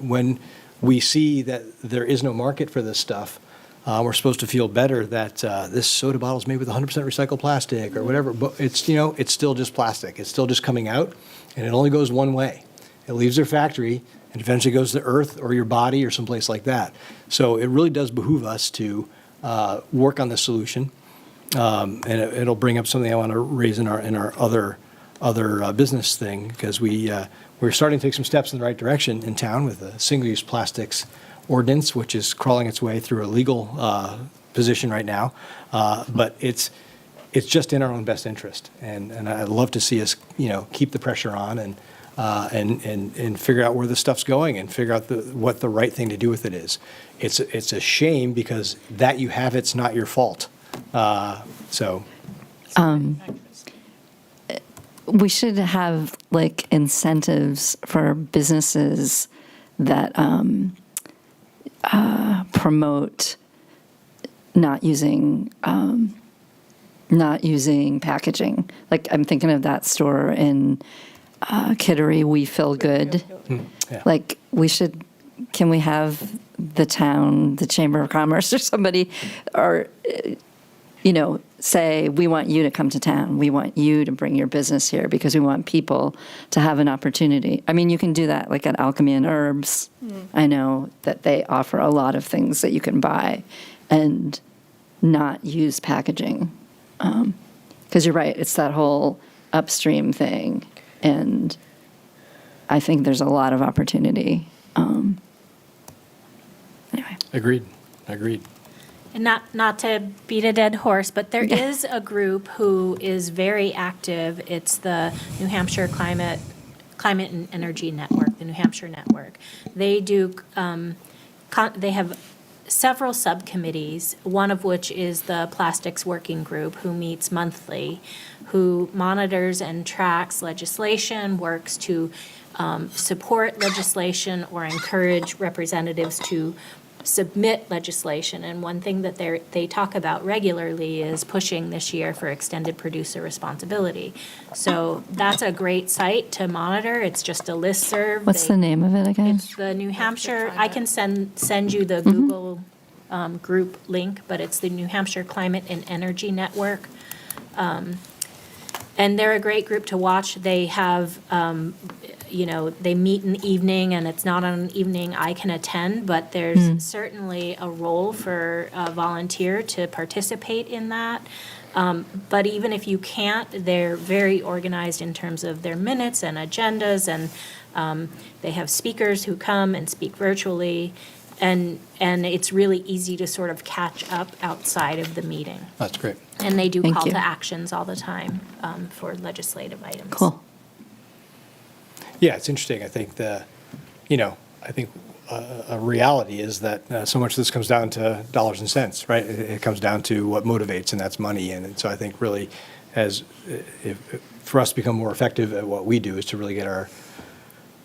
when we see that there is no market for this stuff, we're supposed to feel better that this soda bottle is made with 100% recycled plastic or whatever. But it's, it's still just plastic. It's still just coming out, and it only goes one way. It leaves their factory and eventually goes to Earth or your body or someplace like that. So it really does behoove us to work on this solution. And it'll bring up something I want to raise in our other business thing, because we're starting to take some steps in the right direction in town with the single-use plastics ordinance, which is crawling its way through a legal position right now. But it's just in our own best interest, and I'd love to see us keep the pressure on and figure out where the stuff's going and figure out what the right thing to do with it is. It's a shame because that you have it's not your fault. We should have like incentives for businesses that promote not using packaging. Like I'm thinking of that store in Kittery, We Feel Good. Yeah. Like can we have the town, the Chamber of Commerce or somebody, or say, we want you to come to town. We want you to bring your business here because we want people to have an opportunity. I mean, you can do that like at Alchemy and Herbs. I know that they offer a lot of things that you can buy and not use packaging. Because you're right, it's that whole upstream thing. And I think there's a lot of opportunity. Anyway. Agreed. And not to beat a dead horse, but there is a group who is very active. It's the New Hampshire Climate and Energy Network, the New Hampshire Network. They do. They have several subcommittees, one of which is the Plastics Working Group, who meets monthly, who monitors and tracks legislation, works to support legislation or encourage representatives to submit legislation. And one thing that they talk about regularly is pushing this year for extended producer responsibility. So that's a great site to monitor. It's just a listserv. What's the name of it again? It's the New Hampshire, I can send you the Google group link, but it's the New Hampshire Climate and Energy Network. And they're a great group to watch. They have, they meet in the evening, and it's not on an evening I can attend, but there's certainly a role for a volunteer to participate in that. But even if you can't, they're very organized in terms of their minutes and agendas, and they have speakers who come and speak virtually. And it's really easy to sort of catch up outside of the meeting. That's great. And they do Thank call you. to actions all the time for legislative items. Cool. Yeah, it's interesting. I think a reality is that so much of this comes down to dollars and cents, right? It comes down to what motivates, and that's money. And so I think really, for us to become more effective at what we do, is to really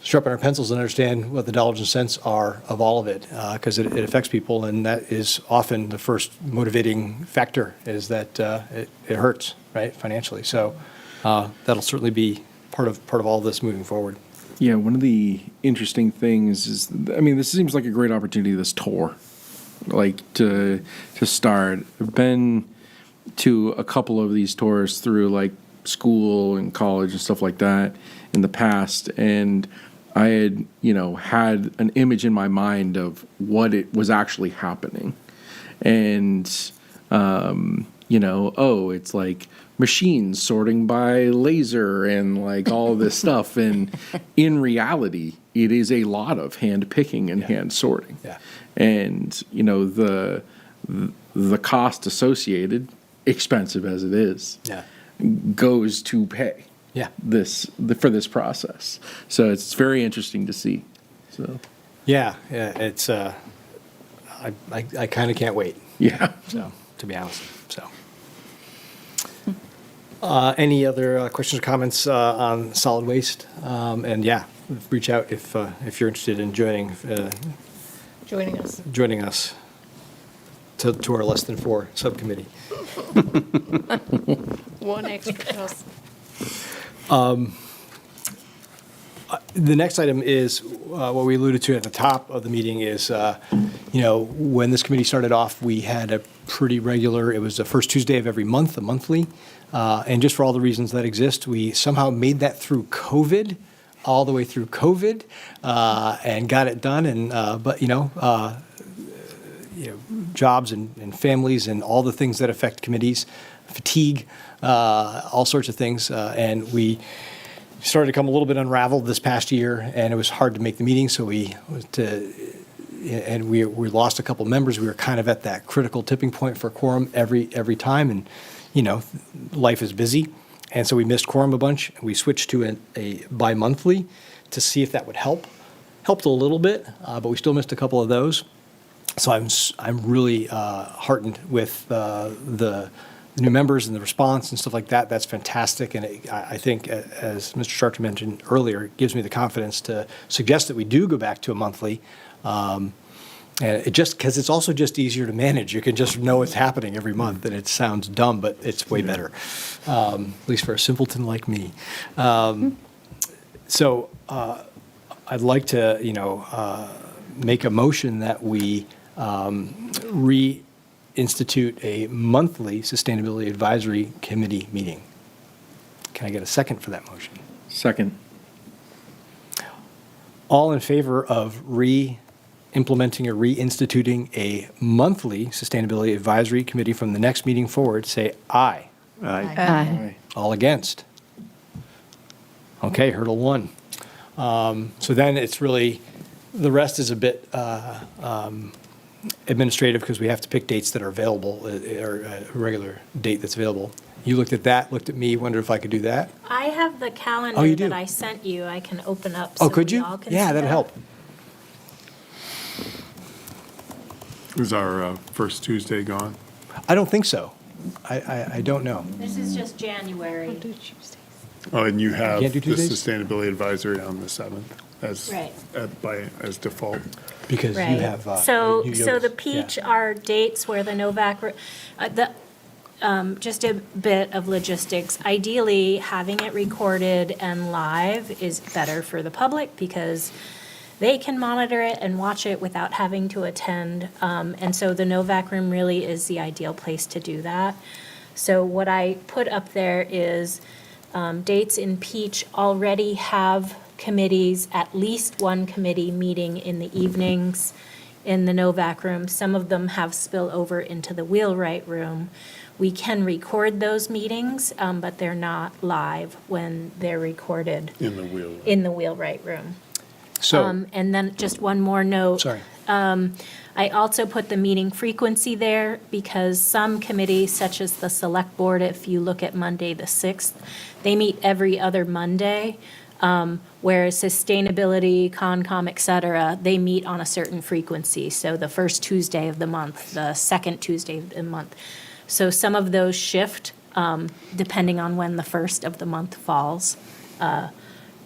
sharpen our pencils and understand what the dollars and cents are of all of it, because it affects people, and that is often the first motivating factor, is that it hurts, right, financially. So that'll certainly be part of all this moving forward. Yeah, one of the interesting things is, this seems like a great opportunity, this tour, like to start. I've been to a couple of these tours through like school and college and stuff like that in the past, and I had, had an image in my mind of what it was actually happening. And, it's like machines sorting by laser and like all this stuff. And in reality, it is a lot of hand picking and hand sorting. Yeah. And, the cost associated, expensive as it is, goes to pay. Yeah. For this process. So it's very interesting to see. So Yeah, it's I kind of can't wait. yeah. So, to be honest. So any other questions or comments on solid waste? And reach out if you're interested in joining us to our less than 4 subcommittee. One extra person. The next item is what we alluded to at the top of the meeting is, when this committee started off, we had a pretty regular, it was the first Tuesday of every month, a monthly. And just for all the reasons that exist, we somehow made that through COVID, all the way through COVID, and got it done. And, jobs and families and all the things that affect committees, fatigue, all sorts of things. And we started to come a little bit unraveled this past year, and it was hard to make the meeting. So we lost a couple members. We were kind of at that critical tipping point for quorum every time. And, life is busy. And so we missed quorum a bunch. We switched to a bi-monthly to see if that would help. Helped a little bit, but we still missed a couple of those. So I'm really heartened with the new members and the response and stuff like that. That's fantastic, and I think, as Mr. Sharp mentioned earlier, it gives me the confidence to suggest that we do go back to a monthly. And it just because it's also just easier to manage. You can just know what's happening every month, and it sounds dumb, but it's way better, at least for a simpleton like me. So I'd like to make a motion that we reinstitute a monthly Sustainability Advisory Committee meeting. Can I get a second for that motion? Second. All in favor of implementing or reinstituting a monthly Sustainability Advisory Committee from the next meeting forward, say aye. Aye. All against? Okay, hurdle 1. So then it's really, the rest is a bit administrative because we have to pick dates that are available, or a regular date that's available. You looked at that, looked at me, wondered if I could do that. I have the calendar Oh, you do? that I sent you. I can open up. Oh, so could we you? all can Yeah, see that'd that. help. Is our first Tuesday gone? I don't think so. I don't know. This is just January. Oh, and you have Can't do the Tuesdays? Sustainability Advisory on the 7th as, Right. as default. Because you Right. have. So you the noticed, peach yeah. are dates where the Novak, just a bit of logistics. Ideally, having it recorded and live is better for the public because they can monitor it and watch it without having to attend. And so the Novak room really is the ideal place to do that. So what I put up there is Dates in Peach already have committees, at least one committee meeting in the evenings in the Novak room. Some of them have spill over into the wheelwright room. We can record those meetings, but they're not live when they're recorded In the wheel. in the wheelwright room. So, And then just one more note. sorry. I also put the meeting frequency there because some committees, such as the Select Board, if you look at Monday, the 6th, they meet every other Monday, whereas Sustainability, Concom, et cetera, they meet on a certain frequency. So the first Tuesday of the month, the second Tuesday of the month. So some of those shift depending on when the first of the month falls,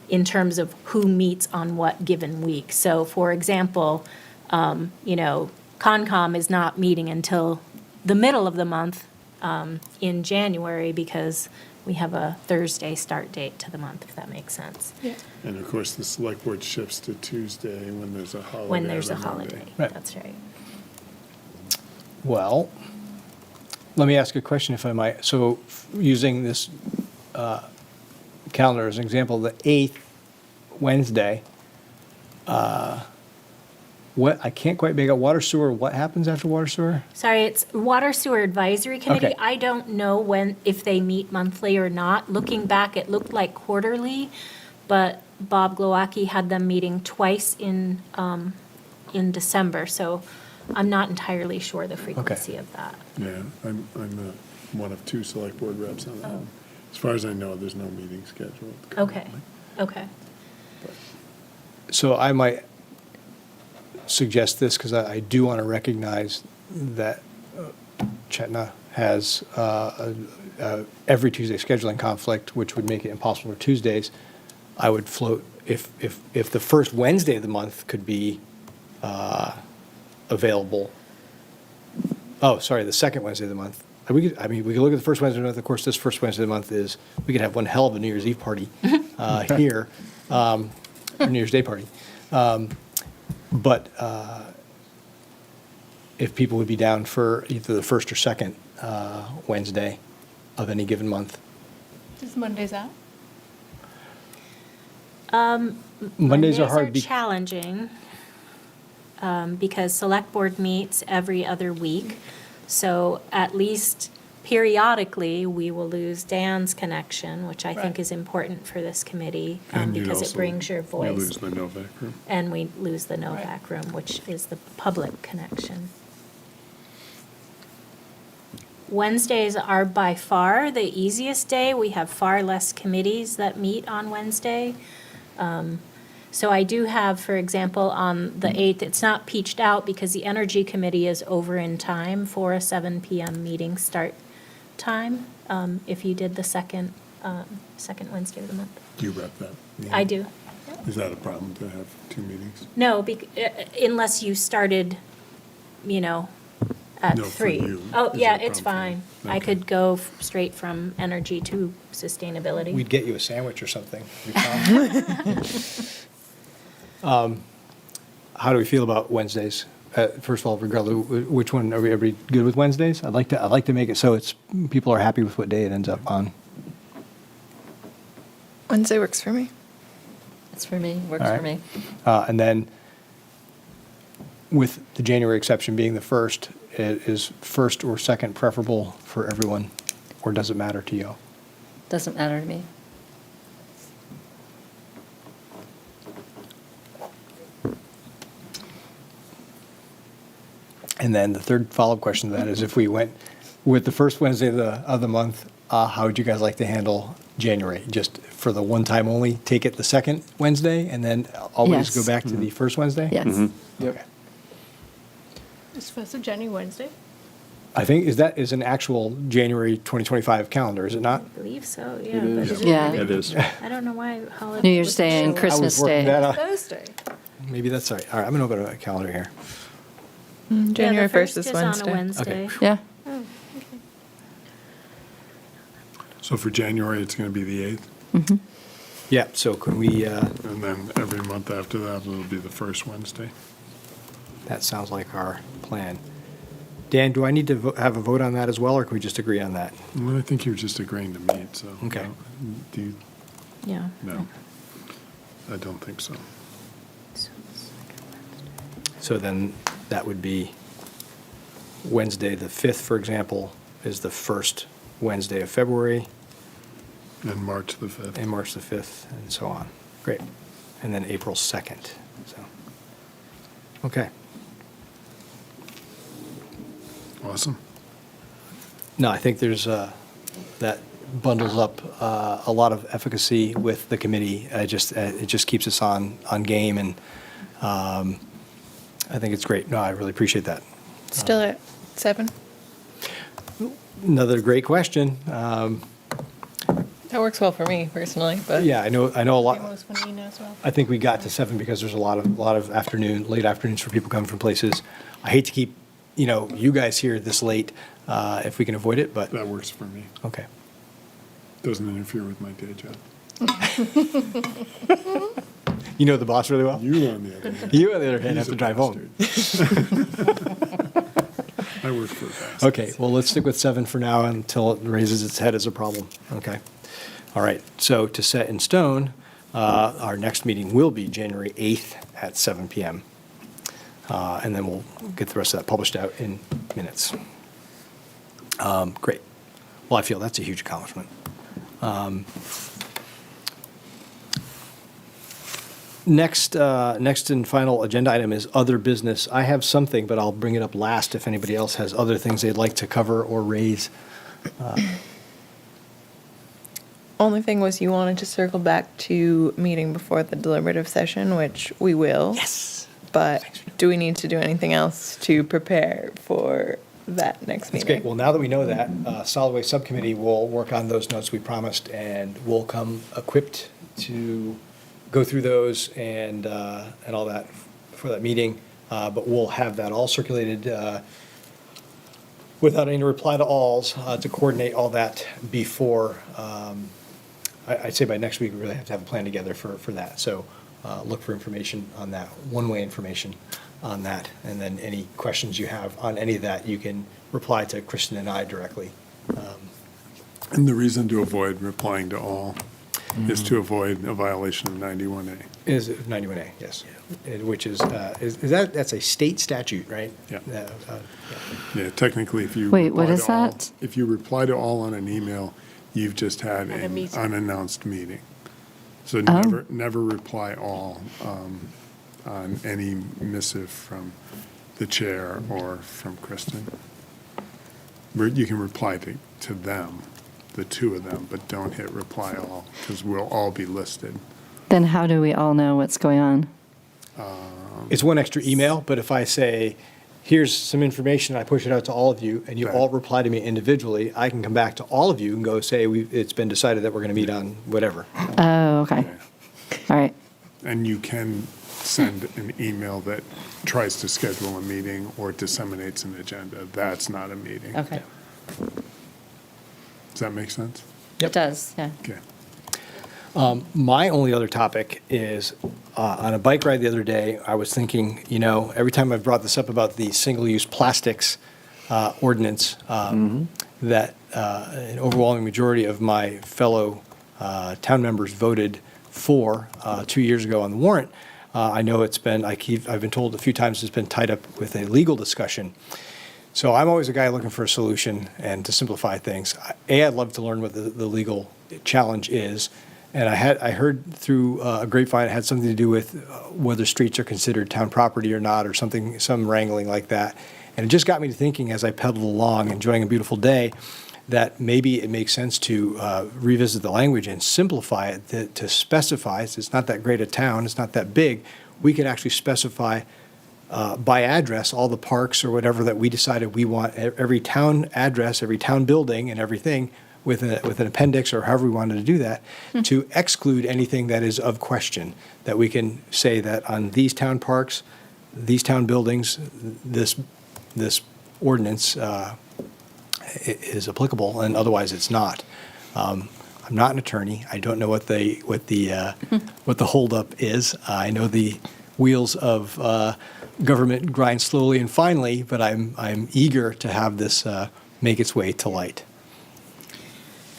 in terms of who meets on what given week. So for example, Concom is not meeting until the middle of the month in January because we have a Thursday start date to the month, if that makes sense. And of course, the select board shifts to Tuesday when there's a holiday. When there's a every Monday. holiday, Right. that's right. Well, let me ask a question if I might. So using this calendar as an example, the 8th Wednesday, what, I can't quite make out water sewer, what happens after water sewer? Sorry, it's Water Sewer Advisory Committee. Okay. I don't know if they meet monthly or not. Looking back, it looked like quarterly, but Bob Glowacki had them meeting twice in December, so I'm not entirely sure the frequency of that. Yeah, I'm one of 2 select board reps on that. As far as I know, there's no meeting scheduled. Okay, currently. okay. So I might suggest this because I do want to recognize that Chetna has every Tuesday scheduling conflict, which would make it impossible for Tuesdays. I would float, if the first Wednesday of the month could be available. Oh, sorry, the second Wednesday of the month. We could look at the first Wednesday of the month. Of course, this first Wednesday of the month we could have one hell of a New Year's Eve party here, or New Year's Day party. But if people would be down for either the first or second Wednesday of any given month. Is Mondays out? Mondays are hard. Challenging because Select Board meets every other week. So at least periodically, we will lose Dan's connection, which I think is important for this committee And you'd because it also- brings your You voice. lose the Novak room. And we lose the Novak room, which is the public connection. Wednesdays are by far the easiest day. We have far less committees that meet on Wednesday. So I do have, for example, on the 8th, it's not peached out because the Energy Committee is over in time for a 7 PM meeting start time, if you did the second Wednesday of the month. Do you rep that? I do. Is that a problem to have 2 meetings? No, unless you started, at No, for 3. you. Oh, Is yeah, that a it's problem fine. for you? I Okay. could go straight from energy to sustainability. We'd get you a sandwich or something. How do we feel about Wednesdays? First of all, regardless, which one, are we everybody good with Wednesdays? I'd like to make it so people are happy with what day it ends up on. Wednesday works for me. It's for me, works All for right. me. And then with the January exception being the first, is first or second preferable for everyone, or does it matter to you? Doesn't matter to me. And then the third follow-up question to that is if we went with the first Wednesday of the month, how would you guys like to handle January? Just for the one time only, take it the second Wednesday and then always Yes. go back to the first Wednesday? Yes. Okay. Is first of January Wednesday? I think, is an actual January 2025 calendar, is it not? I believe so, yeah. It is. but Yeah. It is. I don't know why holiday. New Year's Day and would show up. Christmas working that Day. out. Thursday. Maybe that's right. All right, I'm going to go to a calendar here. Yeah, January the 1st is on a Wednesday. Wednesday. Yeah. So for January, it's going to be the 8th, Yeah, so could we, and then every month after that, it'll be the first Wednesday. that sounds like our plan. Dan, do I need to have a vote on that as well, or can we just agree on that? Well, I think you're just agreeing to meet, so. Okay. Do you, Yeah. no, I don't think so. So then that would be Wednesday, the 5th, for example, is the first Wednesday of February, And March the 5th. and March the 5th, and so on. Great. And then April 2nd, so. Okay. Awesome. No, I think there's, that bundles up a lot of efficacy with the committee. It just keeps us on game, and I think it's great. No, I really appreciate that. Still at 7? Another great question. That works well for me personally, but. Yeah, I know a lot. Almost when you know as well. I think we got to 7 because there's a lot of late afternoons for people coming from places. I hate to keep, you guys here this late, if we can avoid it, but, That works for me. okay. Doesn't interfere with my day job. You know the boss really well? You, on the other hand. You, on the other hand, have He's to a drive home. bastard. I work for a bastard. Okay, well, let's stick with 7 for now until it raises its head as a problem. Okay. All right, so to set in stone, our next meeting will be January 8th at 7 PM. And then we'll get the rest of that published out in minutes. Great. Well, I feel that's a huge accomplishment. Next and final agenda item is other business. I have something, but I'll bring it up last if anybody else has other things they'd like to cover or raise. Only thing was you wanted to circle back to meeting before the deliberative session, which we will. Yes. But do we need to do anything else to prepare for that next That's meeting? great. Well, now that we know that, Solid Waste Subcommittee will work on those notes we promised, and we'll come equipped to go through those and all that for that meeting. But we'll have that all circulated without any reply to alls to coordinate all that before. I'd say by next week, we really have to have a plan together for that. So look for information on that, one-way information on that. And then any questions you have on any of that, you can reply to Kristen and I directly. And the reason to avoid replying to all is to avoid a violation of 91A. Is it 91A, yes. Which is that's a state statute, right? Yeah. Yeah. Yeah, technically, if you. Wait, what reply is to all- that? If you reply to all on an email, you've just had Had a an meeting. unannounced meeting. So Oh. never reply all on any missive from the chair or from Kristen. You can reply to them, the two of them, but don't hit reply all, because we'll all be listed. Then how do we all know what's going on? It's one extra email, but if I say, here's some information, I push it out to all of you, and you Right. all reply to me individually, I can come back to all of you and go say, it's been decided that we're going to meet on whatever. Oh, okay. All right. And you can send an email that tries to schedule a meeting or disseminates an agenda. That's not a meeting. Okay. Does that make sense? It does, yeah. Okay. My only other topic is, on a bike ride the other day, I was thinking, every time I've brought this up about the single-use plastics ordinance, that an overwhelming majority of my fellow town members voted for 2 years ago on the warrant. I know I've been told a few times it's been tied up with a legal discussion. So I'm always a guy looking for a solution and to simplify things. I'd love to learn what the legal challenge is. And I heard through a grapevine it had something to do with whether streets are considered town property or not, or some wrangling like that. And it just got me to thinking as I pedaled along, enjoying a beautiful day, that maybe it makes sense to revisit the language and simplify it to specify. It's not that great a town, it's not that big. We could actually specify by address all the parks or whatever that we decided we want, every town address, every town building and everything with an appendix or however we wanted to do that, to exclude anything that is of question, that we can say that on these town parks, these town buildings, this ordinance is applicable, and otherwise it's not. I'm not an attorney. I don't know what the holdup is. I know the wheels of government grinds slowly and finely, but I'm eager to have this make its way to light.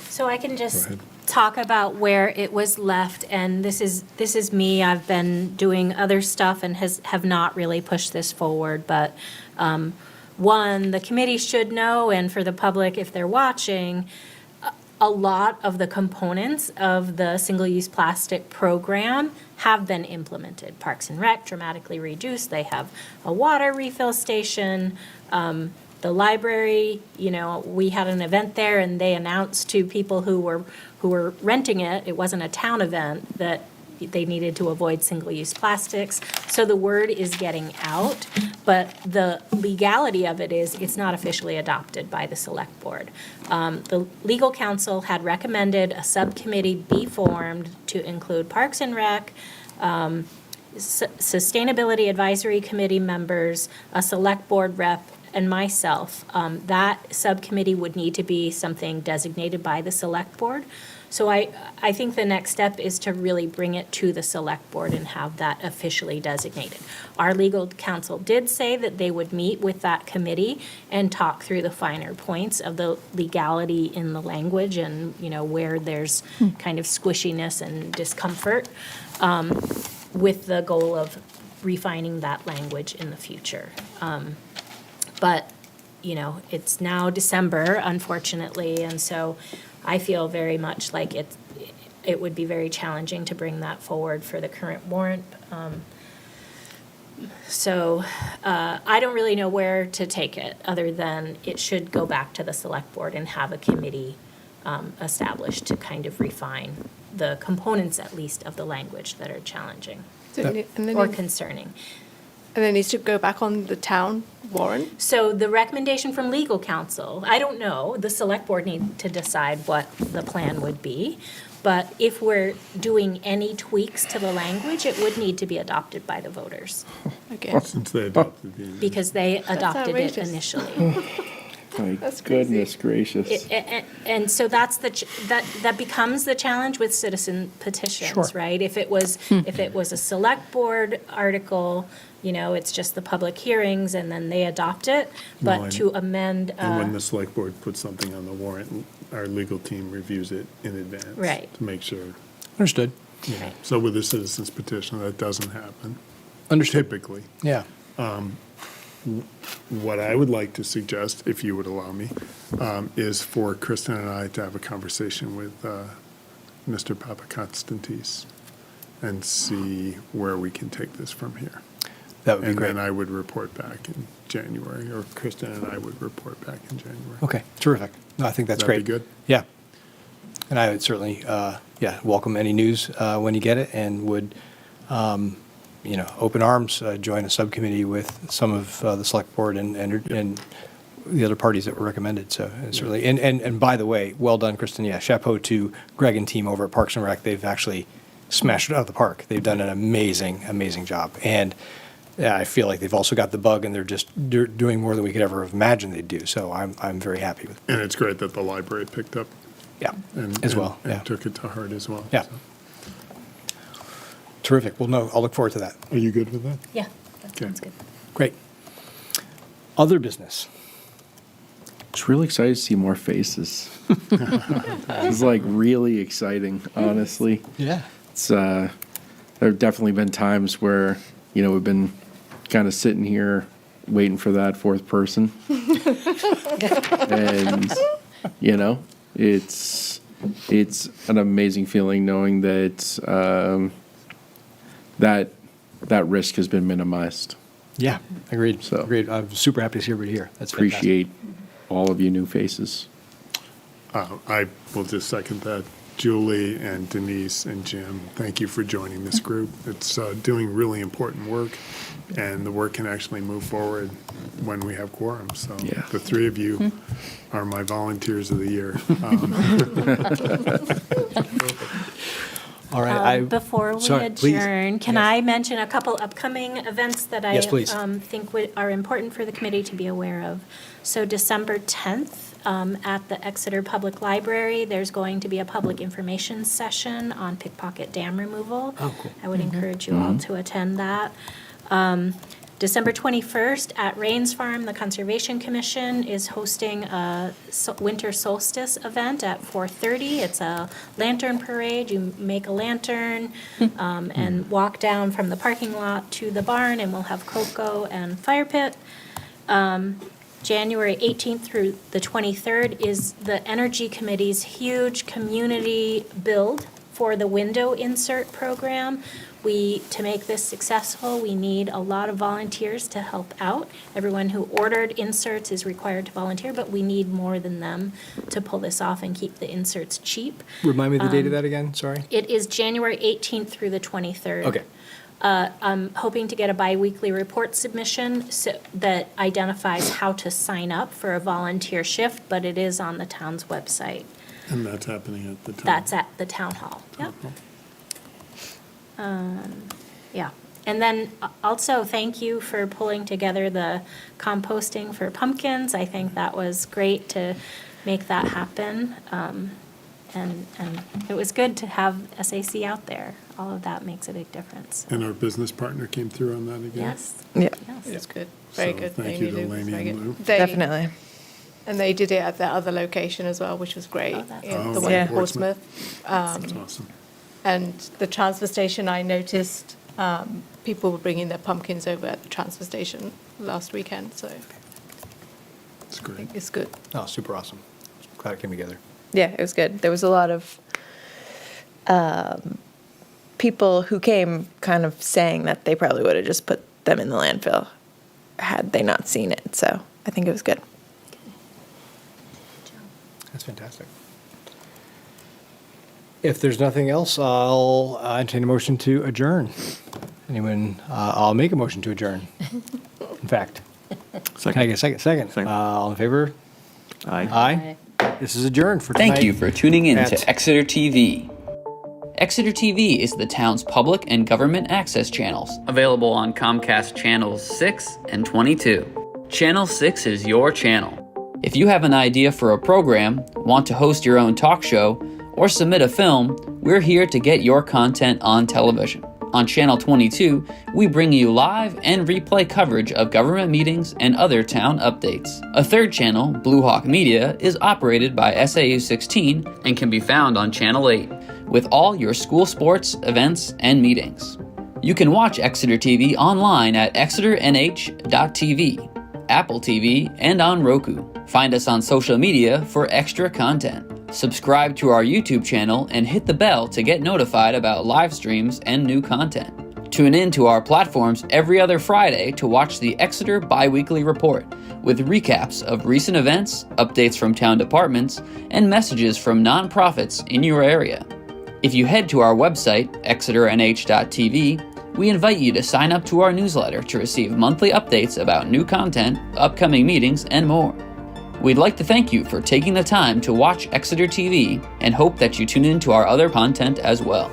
So I can Go just ahead. talk about where it was left, and this is me. I've been doing other stuff and have not really pushed this forward, but one, the committee should know, and for the public, if they're watching, a lot of the components of the single-use plastic program have been implemented. Parks and Rec dramatically reduced. They have a water refill station. The library, we had an event there, and they announced to people who were renting it wasn't a town event, that they needed to avoid single-use plastics. So the word is getting out, but the legality of it is it's not officially adopted by the select board. The legal counsel had recommended a subcommittee be formed to include Parks and Rec, Sustainability Advisory Committee members, a select board rep, and myself. That subcommittee would need to be something designated by the select board. So I think the next step is to really bring it to the select board and have that officially designated. Our legal counsel did say that they would meet with that committee and talk through the finer points of the legality in the language and, where there's kind of squishiness and discomfort, with the goal of refining that language in the future. But, it's now December, unfortunately, and so I feel very much like it would be very challenging to bring that forward for the current warrant. So I don't really know where to take it, other than it should go back to the select board and have a committee established to kind of refine the components, at least, of the language that are challenging or concerning. And it needs to go back on the town warrant? So the recommendation from legal counsel, I don't know, the select board need to decide what the plan would be. But if we're doing any tweaks to the language, it would need to be adopted by the voters, Again. Since they adopted the. because they adopted it outrageous. initially. My That's crazy. goodness gracious. And so that's that becomes the challenge with citizen petitions, Sure. right? If it was a select board article, it's just the public hearings and then they adopt it. Well, But and- to amend, And when the select board puts something on the warrant, our legal team reviews it in advance. Right. To make sure. Understood. right. So with the citizens petition, that doesn't happen Understood. typically. Yeah. What I would like to suggest, if you would allow me, is for Kristen and I to have a conversation with Mr. Papakonstantis and see where we can take this from here. That would be And great. then I would report back in January, or Kristen and I would report back in January. Okay, terrific. No, I think that's That'd great. be good? Yeah. And I would certainly, welcome any news when you get it, and would, open arms, join a subcommittee with some of the select board and the other parties that were recommended. So certainly, and by the way, well done, Kristen. Yeah, chapeau to Greg and team over at Parks and Rec. They've actually smashed it out of the park. They've done an amazing job. And I feel like they've also got the bug, and they're just doing more than we could ever have imagined they'd do. So I'm very happy with it. And it's great that the library picked up Yeah, and. as well. and Yeah. took it to heart as well. Yeah. so. Terrific. Well, no, I'll look forward to that. Are you good with that? Yeah, that Okay. sounds good. Great. Other business. Just really excited to see more faces. It's like really exciting, honestly. Yeah. It's there have definitely been times where we've been kind of sitting here waiting for that fourth person, and it's an amazing feeling knowing that that risk has been minimized. Yeah, agreed. So- Agreed. I'm super happy to see everybody here. That's fantastic. Appreciate all of you new faces. I will just second that. Julie and Denise and Jim, thank you for joining this group. It's doing really important work, and the work can actually move forward when we have quorum. So Yeah. the three of you are my volunteers of the year. All right. Before we sorry, please. adjourn, can Yes. I mention a couple upcoming events that I Yes, please. think are important for the committee to be aware of? So December 10th, at the Exeter Public Library, there's going to be a public information session on pickpocket dam removal. Oh, cool. I would encourage you all to attend that. December 21st at Rains Farm, the Conservation Commission is hosting a winter solstice event at 4:30. It's a lantern parade. You make a lantern and walk down from the parking lot to the barn, and we'll have cocoa and fire pit. January 18th through the 23rd is the Energy Committee's huge community build for the window insert program. To make this successful, we need a lot of volunteers to help out. Everyone who ordered inserts is required to volunteer, but we need more than them to pull this off and keep the inserts cheap. Remind me the date of that again, sorry? It is January 18th through the 23rd. Okay. I'm hoping to get a biweekly report submission that identifies how to sign up for a volunteer shift, but it is on the town's website. And that's happening at the time. That's at the town hall, yep. Yeah, and then also thank you for pulling together the composting for pumpkins. I think that was great to make that happen. And it was good to have SAC out there. All of that makes a big difference. And our business partner came through on that again? Yes. Yeah, Yes. It's good. Very So good. thank you to Amy Lou was Lainey very and good. Lou. definitely. And they did it at their other location as well, which was great. Oh, that's in awesome. the one Yeah. in Portsmouth. That's awesome. And the transfer station, I noticed people were bringing their pumpkins over at the transfer station last weekend, so It's I great. think it's good. Oh, super awesome. Glad it came together. Yeah, it was good. There was a lot of people who came kind of saying that they probably would have just put them in the landfill had they not seen it. So I think it was good. That's fantastic. If there's nothing else, I'll entertain a motion to adjourn. Anyone, I'll make a motion to adjourn. In fact, can I get a second? Second. All in favor? Aye. Aye. This is adjourned for tonight. Thank you for tuning in at- to Exeter TV. Exeter TV is the town's public and government access channels, available on Comcast channels 6 and 22. Channel 6 is your channel. If you have an idea for a program, want to host your own talk show, or submit a film, we're here to get your content on television. On Channel 22, we bring you live and replay coverage of government meetings and other town updates. A third channel, Blue Hawk Media, is operated by SAU 16 and can be found on Channel 8, with all your school sports, events, and meetings. You can watch Exeter TV online at exeternh.tv, Apple TV, and on Roku. Find us on social media for extra content. Subscribe to our YouTube channel and hit the bell to get notified about live streams and new content. Tune in to our platforms every other Friday to watch the Exeter Biweekly Report, with recaps of recent events, updates from town departments, and messages from nonprofits in your area. If you head to our website, exeternh.tv, we invite you to sign up to our newsletter to receive monthly updates about new content, upcoming meetings, and more. We'd like to thank you for taking the time to watch Exeter TV and hope that you tune in to our other content as well.